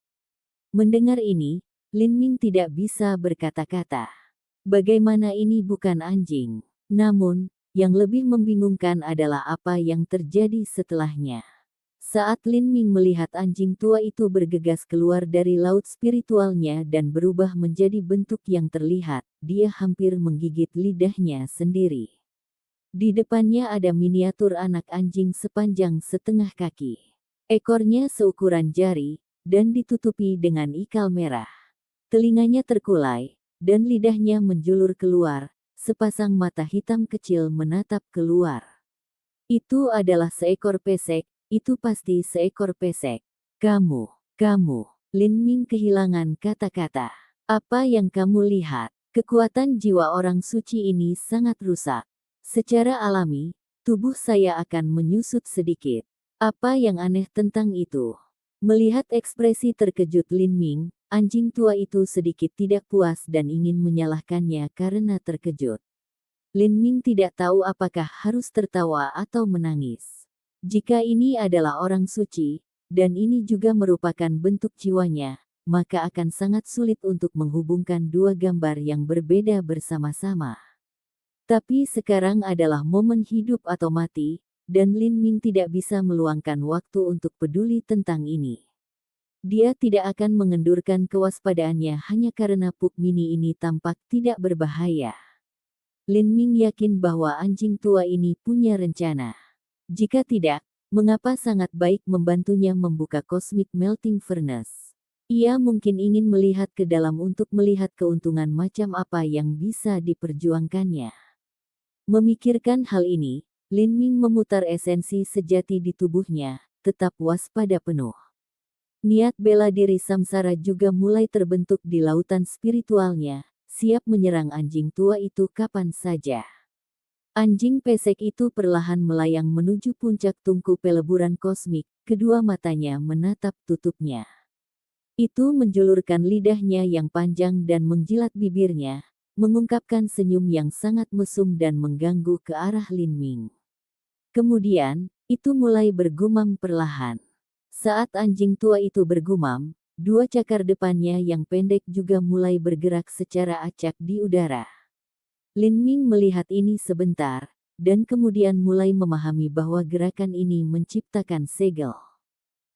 Mendengar ini, Lin Ming tidak bisa berkata-kata. Bagaimana ini bukan anjing? Namun, yang lebih membingungkan adalah apa yang terjadi setelahnya. Saat Lin Ming melihat anjing tua itu bergegas keluar dari laut spiritualnya dan berubah menjadi bentuk yang terlihat, dia hampir menggigit lidahnya sendiri. Di depannya ada miniatur anak anjing sepanjang setengah kaki. Ekornya seukuran jari, dan ditutupi dengan ikal merah. Telinganya terkulai, dan lidahnya menjulur keluar, sepasang mata hitam kecil menatap keluar. Itu adalah seekor pesek, itu pasti seekor pesek. Kamu, Kamu, Lin Ming kehilangan kata-kata. Apa yang kamu lihat? Kekuatan jiwa orang suci ini sangat rusak. Secara alami, tubuh saya akan menyusut sedikit. Apa yang aneh tentang itu? Melihat ekspresi terkejut Lin Ming, anjing tua itu sedikit tidak puas dan ingin menyalahkannya karena terkejut. Lin Ming tidak tahu apakah harus tertawa atau menangis. Jika ini adalah orang suci, dan ini juga merupakan bentuk jiwanya, maka akan sangat sulit untuk menghubungkan dua gambar yang berbeda bersama-sama. Tapi sekarang adalah momen hidup atau mati, dan Lin Ming tidak bisa meluangkan waktu untuk peduli tentang ini. Dia tidak akan mengendurkan kewaspadaannya hanya karena Pup Mini ini tampak tidak berbahaya. Lin Ming yakin bahwa anjing tua ini punya rencana. Jika tidak, mengapa sangat baik membantunya membuka Cosmic Melting Furnace? Ia mungkin ingin melihat ke dalam untuk melihat keuntungan macam apa yang bisa diperjuangkannya. Memikirkan hal ini, Lin Ming memutar esensi sejati di tubuhnya, tetap waspada penuh. Niat bela diri samsara juga mulai terbentuk di lautan spiritualnya, siap menyerang anjing tua itu kapan saja. Anjing pesek itu perlahan melayang menuju puncak tungku peleburan kosmik, kedua matanya menatap tutupnya. Itu menjulurkan lidahnya yang panjang dan menjilat bibirnya, mengungkapkan senyum yang sangat mesum dan mengganggu ke arah Lin Ming. Kemudian, itu mulai bergumam perlahan. Saat anjing tua itu bergumam, dua cakar depannya yang pendek juga mulai bergerak secara acak di udara. Lin Ming melihat ini sebentar, dan kemudian mulai memahami bahwa gerakan ini menciptakan segel.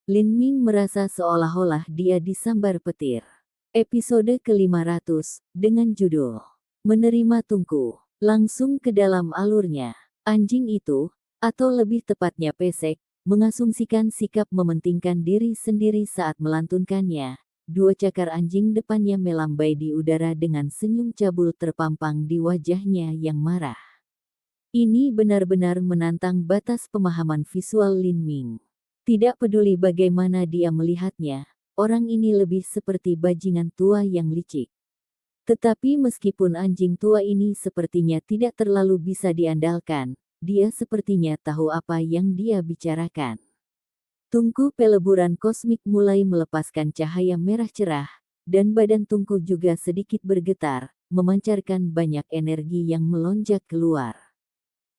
Lin Ming merasa seolah-olah dia disambar petir. Episode ke-500, dengan judul Menerima Tungku, langsung ke dalam alurnya. Anjing itu, atau lebih tepatnya pesek, mengasumsikan sikap mementingkan diri sendiri saat melantunkannya. Dua cakar anjing depannya melambai di udara dengan senyum cabul terpampang di wajahnya yang marah. Ini benar-benar menantang batas pemahaman visual Lin Ming. Tidak peduli bagaimana dia melihatnya, orang ini lebih seperti bajingan tua yang licik. Tetapi meskipun anjing tua ini sepertinya tidak terlalu bisa diandalkan, dia sepertinya tahu apa yang dia bicarakan. Tungku peleburan kosmik mulai melepaskan cahaya merah cerah, dan badan tungku juga sedikit bergetar, memancarkan banyak energi yang melonjak keluar.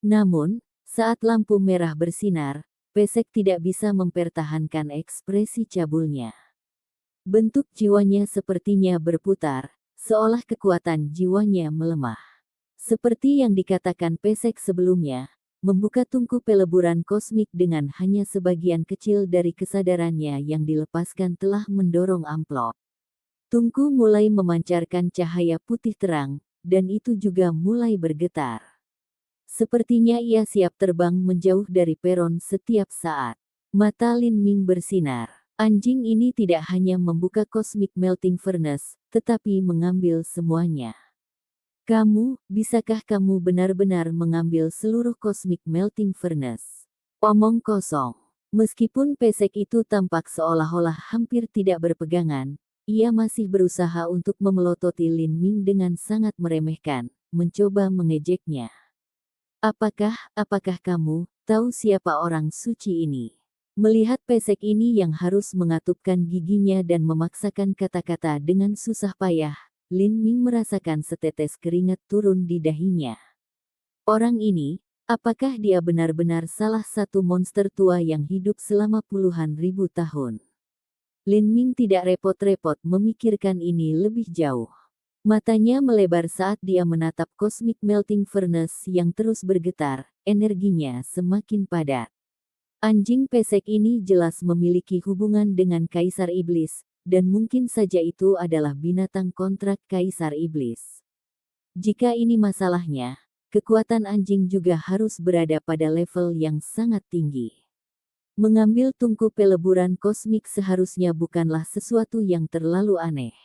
Namun, saat lampu merah bersinar, pesek tidak bisa mempertahankan ekspresi cabulnya. Bentuk jiwanya sepertinya berputar, seolah kekuatan jiwanya melemah. Seperti yang dikatakan pesek sebelumnya, membuka tungku peleburan kosmik dengan hanya sebagian kecil dari kesadarannya yang dilepaskan telah mendorong amplop. Tungku mulai memancarkan cahaya putih terang, dan itu juga mulai bergetar. Sepertinya ia siap terbang menjauh dari peron setiap saat. Mata Lin Ming bersinar. Anjing ini tidak hanya membuka Cosmic Melting Furnace, tetapi mengambil semuanya. Kamu, bisakah kamu benar-benar mengambil seluruh Cosmic Melting Furnace? Omong kosong. Meskipun pesek itu tampak seolah-olah hampir tidak berpegangan, ia masih berusaha untuk memelototi Lin Ming dengan sangat meremehkan, mencoba mengejeknya. Apakah kamu tahu siapa orang suci ini? Melihat pesek ini yang harus mengatupkan giginya dan memaksakan kata-kata dengan susah payah, Lin Ming merasakan setetes keringat turun di dahinya. Orang ini, apakah dia benar-benar salah satu monster tua yang hidup selama puluhan ribu tahun? Lin Ming tidak repot-repot memikirkan ini lebih jauh. Matanya melebar saat dia menatap Cosmic Melting Furnace yang terus bergetar, energinya semakin padat. Anjing pesek ini jelas memiliki hubungan dengan Kaisar Iblis, dan mungkin saja itu adalah binatang kontrak Kaisar Iblis. Jika ini masalahnya, kekuatan anjing juga harus berada pada level yang sangat tinggi. Mengambil tungku peleburan kosmik seharusnya bukanlah sesuatu yang terlalu aneh.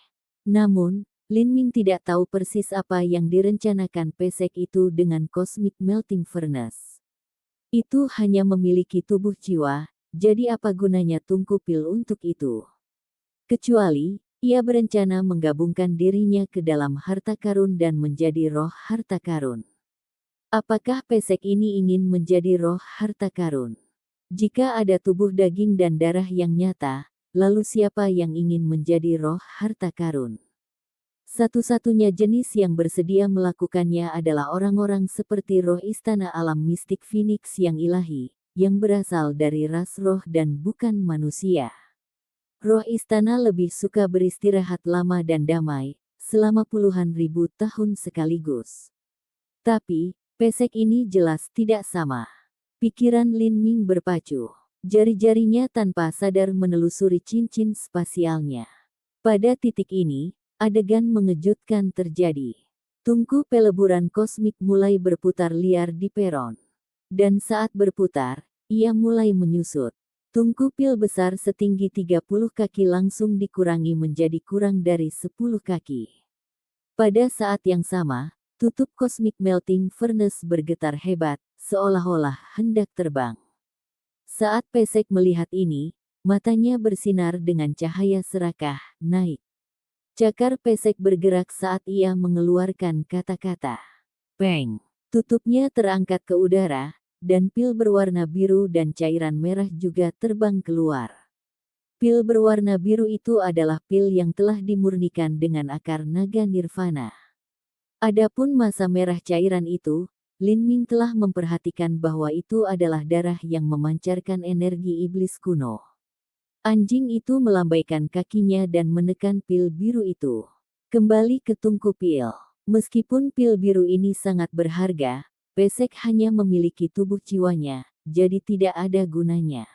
Namun, Lin Ming tidak tahu persis apa yang direncanakan pesek itu dengan Cosmic Melting Furnace. Itu hanya memiliki tubuh jiwa, jadi apa gunanya tungku pil untuk itu? Kecuali, ia berencana menggabungkan dirinya ke dalam harta karun dan menjadi roh harta karun. Apakah pesek ini ingin menjadi roh harta karun? Jika ada tubuh daging dan darah yang nyata, lalu siapa yang ingin menjadi roh harta karun? Satu-satunya jenis yang bersedia melakukannya adalah orang-orang seperti roh istana alam mistik Phoenix yang ilahi, yang berasal dari ras roh dan bukan manusia. Roh istana lebih suka beristirahat lama dan damai, selama puluhan ribu tahun sekaligus. Tapi, pesek ini jelas tidak sama. Pikiran Lin Ming berpacu. Jari-jarinya tanpa sadar menelusuri cincin spasialnya. Pada titik ini, adegan mengejutkan terjadi. Tungku peleburan kosmik mulai berputar liar di peron. Dan saat berputar, ia mulai menyusut. Tungku pil besar setinggi 30 kaki langsung dikurangi menjadi kurang dari 10 kaki. Pada saat yang sama, tutup Cosmic Melting Furnace bergetar hebat, seolah-olah hendak terbang. Saat pesek melihat ini, matanya bersinar dengan cahaya serakah, naik. Cakar pesek bergerak saat ia mengeluarkan kata-kata. Peng! Tutupnya terangkat ke udara, dan pil berwarna biru dan cairan merah juga terbang keluar. Pil berwarna biru itu adalah pil yang telah dimurnikan dengan akar naga nirvana. Adapun massa merah cairan itu, Lin Ming telah memperhatikan bahwa itu adalah darah yang memancarkan energi iblis kuno. Anjing itu melambaikan kakinya dan menekan pil biru itu. Kembali ke tungku pil. Meskipun pil biru ini sangat berharga, pesek hanya memiliki tubuh jiwanya, jadi tidak ada gunanya.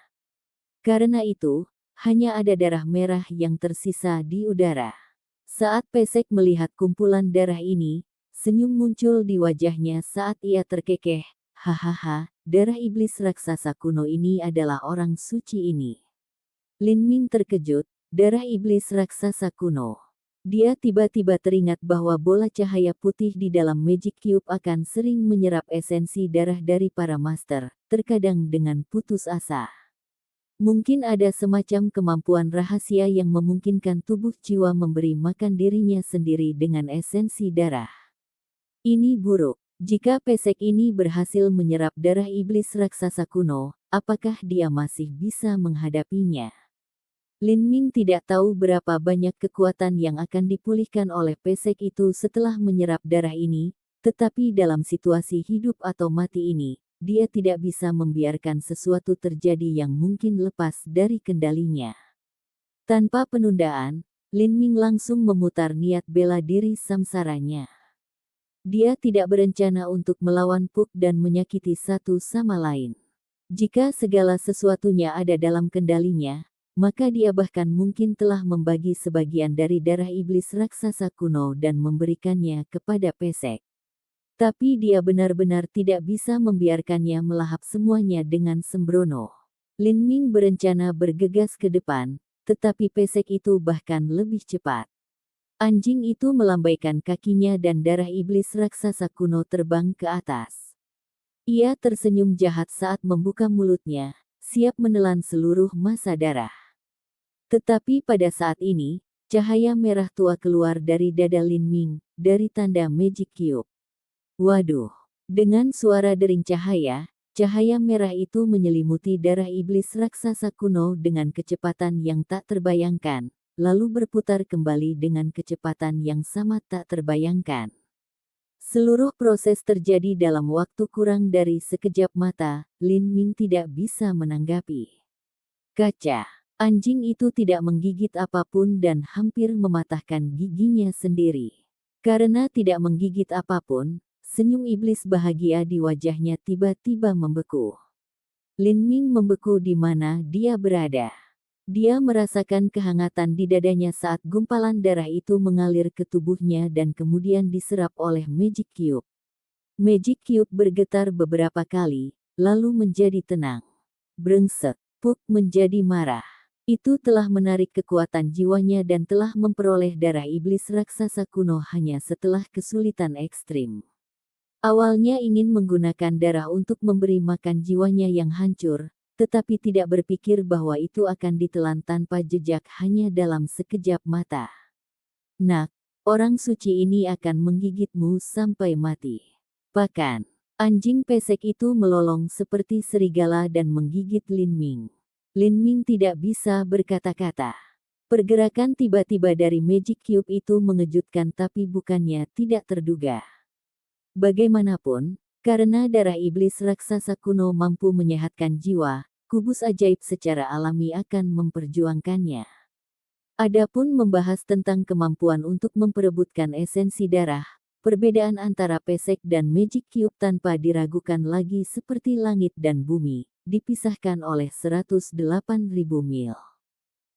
Karena itu, hanya ada darah merah yang tersisa di udara. Saat pesek melihat kumpulan darah ini, senyum muncul di wajahnya saat ia terkekeh. Hahaha, darah iblis raksasa kuno ini adalah orang suci ini. Lin Ming terkejut, darah iblis raksasa kuno. Dia tiba-tiba teringat bahwa bola cahaya putih di dalam Magic Cube akan sering menyerap esensi darah dari para master, terkadang dengan putus asa. Mungkin ada semacam kemampuan rahasia yang memungkinkan tubuh jiwa memberi makan dirinya sendiri dengan esensi darah. Ini buruk. Jika pesek ini berhasil menyerap darah iblis raksasa kuno, apakah dia masih bisa menghadapinya? Lin Ming tidak tahu berapa banyak kekuatan yang akan dipulihkan oleh pesek itu setelah menyerap darah ini, tetapi dalam situasi hidup atau mati ini, dia tidak bisa membiarkan sesuatu terjadi yang mungkin lepas dari kendalinya. Tanpa penundaan, Lin Ming langsung memutar niat bela diri samsaranya. Dia tidak berencana untuk melawan Puck dan menyakiti satu sama lain. Jika segala sesuatunya ada dalam kendalinya, maka dia bahkan mungkin telah membagi sebagian dari darah iblis raksasa kuno dan memberikannya kepada pesek. Tapi dia benar-benar tidak bisa membiarkannya melahap semuanya dengan sembrono. Lin Ming berencana bergegas ke depan, tetapi pesek itu bahkan lebih cepat. Anjing itu melambaikan kakinya dan darah iblis raksasa kuno terbang ke atas. Ia tersenyum jahat saat membuka mulutnya, siap menelan seluruh massa darah. Tetapi pada saat ini, cahaya merah tua keluar dari dada Lin Ming, dari tanda Magic Cube. Waduh! Dengan suara dering cahaya, cahaya merah itu menyelimuti darah iblis raksasa kuno dengan kecepatan yang tak terbayangkan, lalu berputar kembali dengan kecepatan yang sama tak terbayangkan. Seluruh proses terjadi dalam waktu kurang dari sekejap mata, Lin Ming tidak bisa menanggapi. Kaca! Anjing itu tidak menggigit apapun dan hampir mematahkan giginya sendiri. Karena tidak menggigit apapun, senyum iblis bahagia di wajahnya tiba-tiba membeku. Lin Ming membeku di mana dia berada. Dia merasakan kehangatan di dadanya saat gumpalan darah itu mengalir ke tubuhnya dan kemudian diserap oleh Magic Cube. Magic Cube bergetar beberapa kali, lalu menjadi tenang. Brengsek, Puck menjadi marah. Itu telah menarik kekuatan jiwanya dan telah memperoleh darah iblis raksasa kuno hanya setelah kesulitan ekstrim. Awalnya ingin menggunakan darah untuk memberi makan jiwanya yang hancur, tetapi tidak berpikir bahwa itu akan ditelan tanpa jejak hanya dalam sekejap mata. Nak, orang suci ini akan menggigitmu sampai mati. Bahkan, anjing pesek itu melolong seperti serigala dan menggigit Lin Ming. Lin Ming tidak bisa berkata-kata. Pergerakan tiba-tiba dari Magic Cube itu mengejutkan tapi bukannya tidak terduga. Bagaimanapun, karena darah iblis raksasa kuno mampu menyehatkan jiwa, kubus ajaib secara alami akan memperjuangkannya. Adapun membahas tentang kemampuan untuk memperebutkan esensi darah, perbedaan antara pesek dan Magic Cube tanpa diragukan lagi seperti langit dan bumi, dipisahkan oleh 108.000 mil.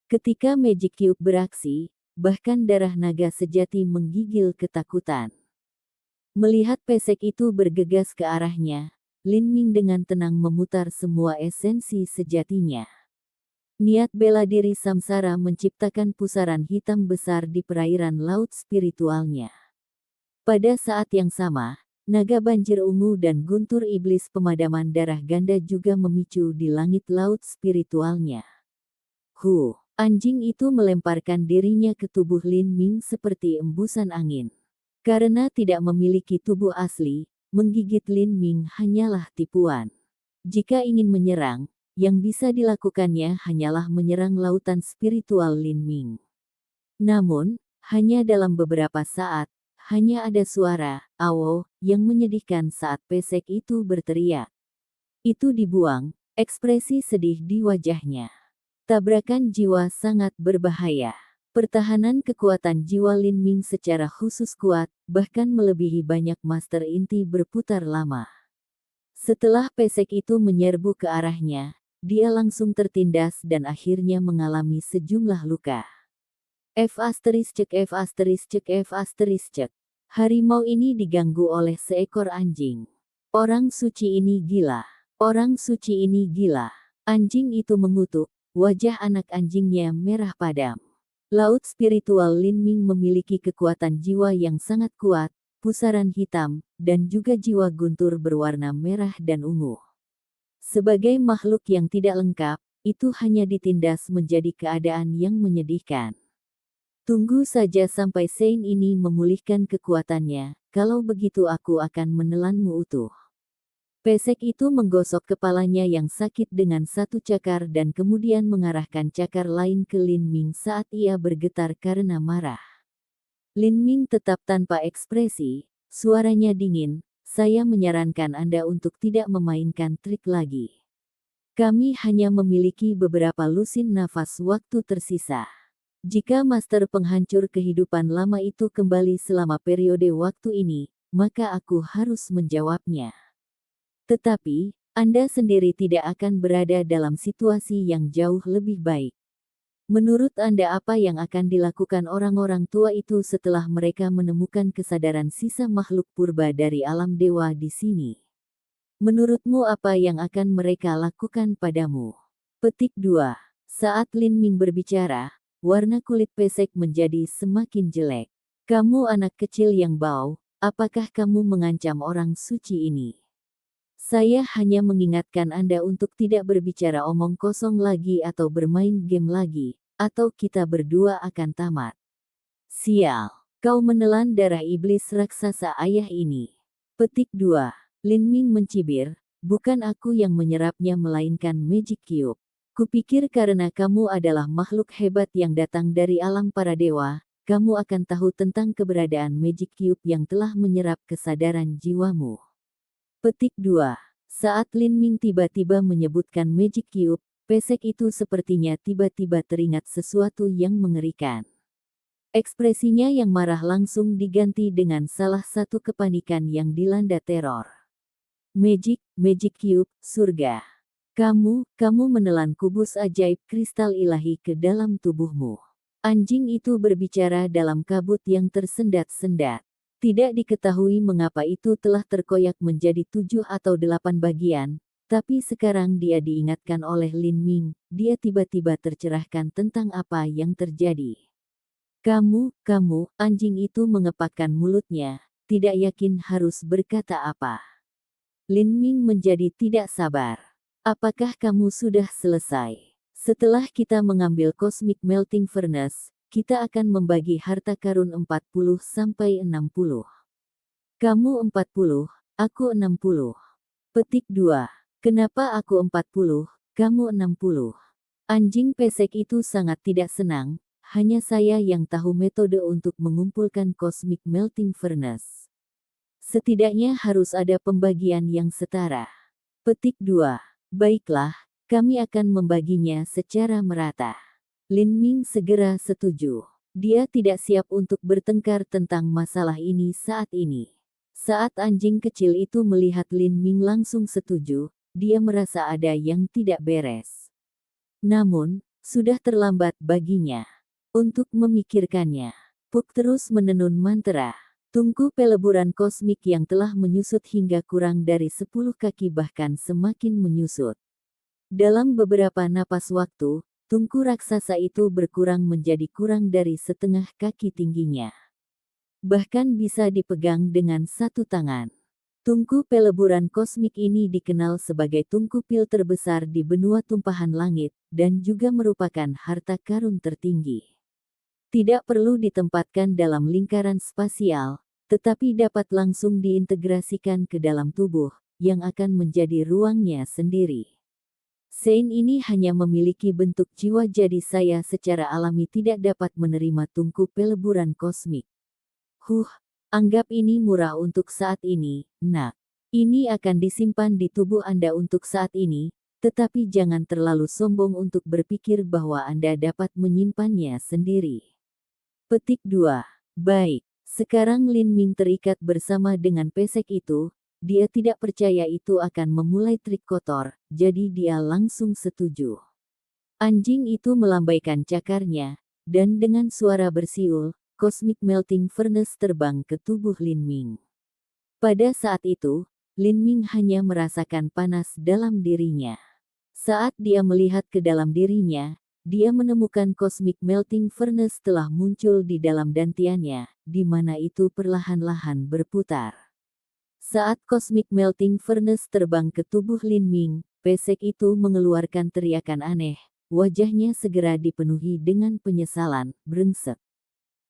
Ketika Magic Cube beraksi, bahkan darah naga sejati menggigil ketakutan. Melihat pesek itu bergegas ke arahnya, Lin Ming dengan tenang memutar semua esensi sejatinya. Niat bela diri samsara menciptakan pusaran hitam besar di perairan laut spiritualnya. Pada saat yang sama, naga banjir ungu dan guntur iblis pemadaman darah ganda juga memicu di langit laut spiritualnya. Anjing itu melemparkan dirinya ke tubuh Lin Ming seperti embusan angin. Karena tidak memiliki tubuh asli, menggigit Lin Ming hanyalah tipuan. Jika ingin menyerang, yang bisa dilakukannya hanyalah menyerang lautan spiritual Lin Ming. Namun, hanya dalam beberapa saat, hanya ada suara, "Awo," yang menyedihkan saat pesek itu berteriak. Itu dibuang, ekspresi sedih di wajahnya. Tabrakan jiwa sangat berbahaya. Pertahanan kekuatan jiwa Lin Ming secara khusus kuat, bahkan melebihi banyak master inti berputar lama. Setelah pesek itu menyerbu ke arahnya, dia langsung tertindas dan akhirnya mengalami sejumlah luka. F***. Harimau ini diganggu oleh seekor anjing. Orang suci ini gila. Orang suci ini gila. Anjing itu mengutuk. Wajah anak anjingnya merah padam. Laut spiritual Lin Ming memiliki kekuatan jiwa yang sangat kuat, pusaran hitam, dan juga jiwa guntur berwarna merah dan ungu. Sebagai makhluk yang tidak lengkap, itu hanya ditindas menjadi keadaan yang menyedihkan. Tunggu saja sampai Saint ini memulihkan kekuatannya, kalau begitu aku akan menelanmu utuh. Pesek itu menggosok kepalanya yang sakit dengan satu cakar dan kemudian mengarahkan cakar lain ke Lin Ming saat ia bergetar karena marah. Lin Ming tetap tanpa ekspresi, suaranya dingin, "Saya menyarankan Anda untuk tidak memainkan trik lagi. Kami hanya memiliki beberapa lusin nafas waktu tersisa. Jika Master Penghancur Kehidupan Lama itu kembali selama periode waktu ini, maka aku harus menjawabnya. Tetapi, Anda sendiri tidak akan berada dalam situasi yang jauh lebih baik. Menurut Anda apa yang akan dilakukan orang-orang tua itu setelah mereka menemukan kesadaran sisa makhluk purba dari alam dewa di sini? Menurutmu apa yang akan mereka lakukan padamu?" Petik 2. Saat Lin Ming berbicara, warna kulit pesek menjadi semakin jelek. "Kamu anak kecil yang bau, apakah kamu mengancam orang suci ini? Saya hanya mengingatkan Anda untuk tidak berbicara omong kosong lagi atau bermain game lagi, atau kita berdua akan tamat." "Sial, kau menelan darah iblis raksasa ayah ini." Petik 2. Lin Ming mencibir, "Bukan aku yang menyerapnya melainkan Magic Cube. Kupikir karena kamu adalah makhluk hebat yang datang dari alam para dewa, kamu akan tahu tentang keberadaan Magic Cube yang telah menyerap kesadaran jiwamu." Petik 2. Saat Lin Ming tiba-tiba menyebutkan Magic Cube, pesek itu sepertinya tiba-tiba teringat sesuatu yang mengerikan. Ekspresinya yang marah langsung diganti dengan salah satu kepanikan yang dilanda teror. Magic Cube, surga. Kamu menelan kubus ajaib kristal ilahi ke dalam tubuhmu." Anjing itu berbicara dalam kabut yang tersendat-sendat. Tidak diketahui mengapa itu telah terkoyak menjadi 7 atau 8 bagian, tapi sekarang dia diingatkan oleh Lin Ming, dia tiba-tiba tercerahkan tentang apa yang terjadi. Kamu, anjing itu mengepakkan mulutnya, tidak yakin harus berkata apa. Lin Ming menjadi tidak sabar. Apakah kamu sudah selesai? Setelah kita mengambil Cosmic Melting Furnace, kita akan membagi harta karun 40-60. Kamu 40, aku 60. Petik 2. Kenapa aku 40, kamu 60? Anjing pesek itu sangat tidak senang, hanya saya yang tahu metode untuk mengumpulkan Cosmic Melting Furnace. Setidaknya harus ada pembagian yang setara. Petik 2. Baiklah, kami akan membaginya secara merata. Lin Ming segera setuju. Dia tidak siap untuk bertengkar tentang masalah ini saat ini. Saat anjing kecil itu melihat Lin Ming langsung setuju, dia merasa ada yang tidak beres. Namun, sudah terlambat baginya untuk memikirkannya. Puck terus menenun mantra. Tungku peleburan kosmik yang telah menyusut hingga kurang dari 10 kaki bahkan semakin menyusut. Dalam beberapa napas waktu, tungku raksasa itu berkurang menjadi kurang dari setengah kaki tingginya. Bahkan bisa dipegang dengan satu tangan. Tungku peleburan kosmik ini dikenal sebagai tungku pil terbesar di benua tumpahan langit, dan juga merupakan harta karun tertinggi. Tidak perlu ditempatkan dalam lingkaran spasial, tetapi dapat langsung diintegrasikan ke dalam tubuh, yang akan menjadi ruangnya sendiri. Sein ini hanya memiliki bentuk jiwa, jadi saya secara alami tidak dapat menerima tungku peleburan kosmik. Anggap ini murah untuk saat ini, nak. Ini akan disimpan di tubuh Anda untuk saat ini, tetapi jangan terlalu sombong untuk berpikir bahwa Anda dapat menyimpannya sendiri. Petik 2. Baik. Sekarang Lin Ming terikat bersama dengan pesek itu, dia tidak percaya itu akan memulai trik kotor, jadi dia langsung setuju. Anjing itu melambaikan cakarnya, dan dengan suara bersiul, Cosmic Melting Furnace terbang ke tubuh Lin Ming. Pada saat itu, Lin Ming hanya merasakan panas dalam dirinya. Saat dia melihat ke dalam dirinya, dia menemukan Cosmic Melting Furnace telah muncul di dalam dantiannya, di mana itu perlahan-lahan berputar. Saat Cosmic Melting Furnace terbang ke tubuh Lin Ming, pesek itu mengeluarkan teriakan aneh, wajahnya segera dipenuhi dengan penyesalan, brengsek.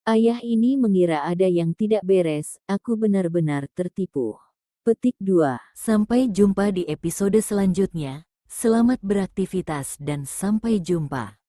Ayah ini mengira ada yang tidak beres, aku benar-benar tertipu. Petik 2. Sampai jumpa di episode selanjutnya, selamat beraktivitas dan sampai jumpa.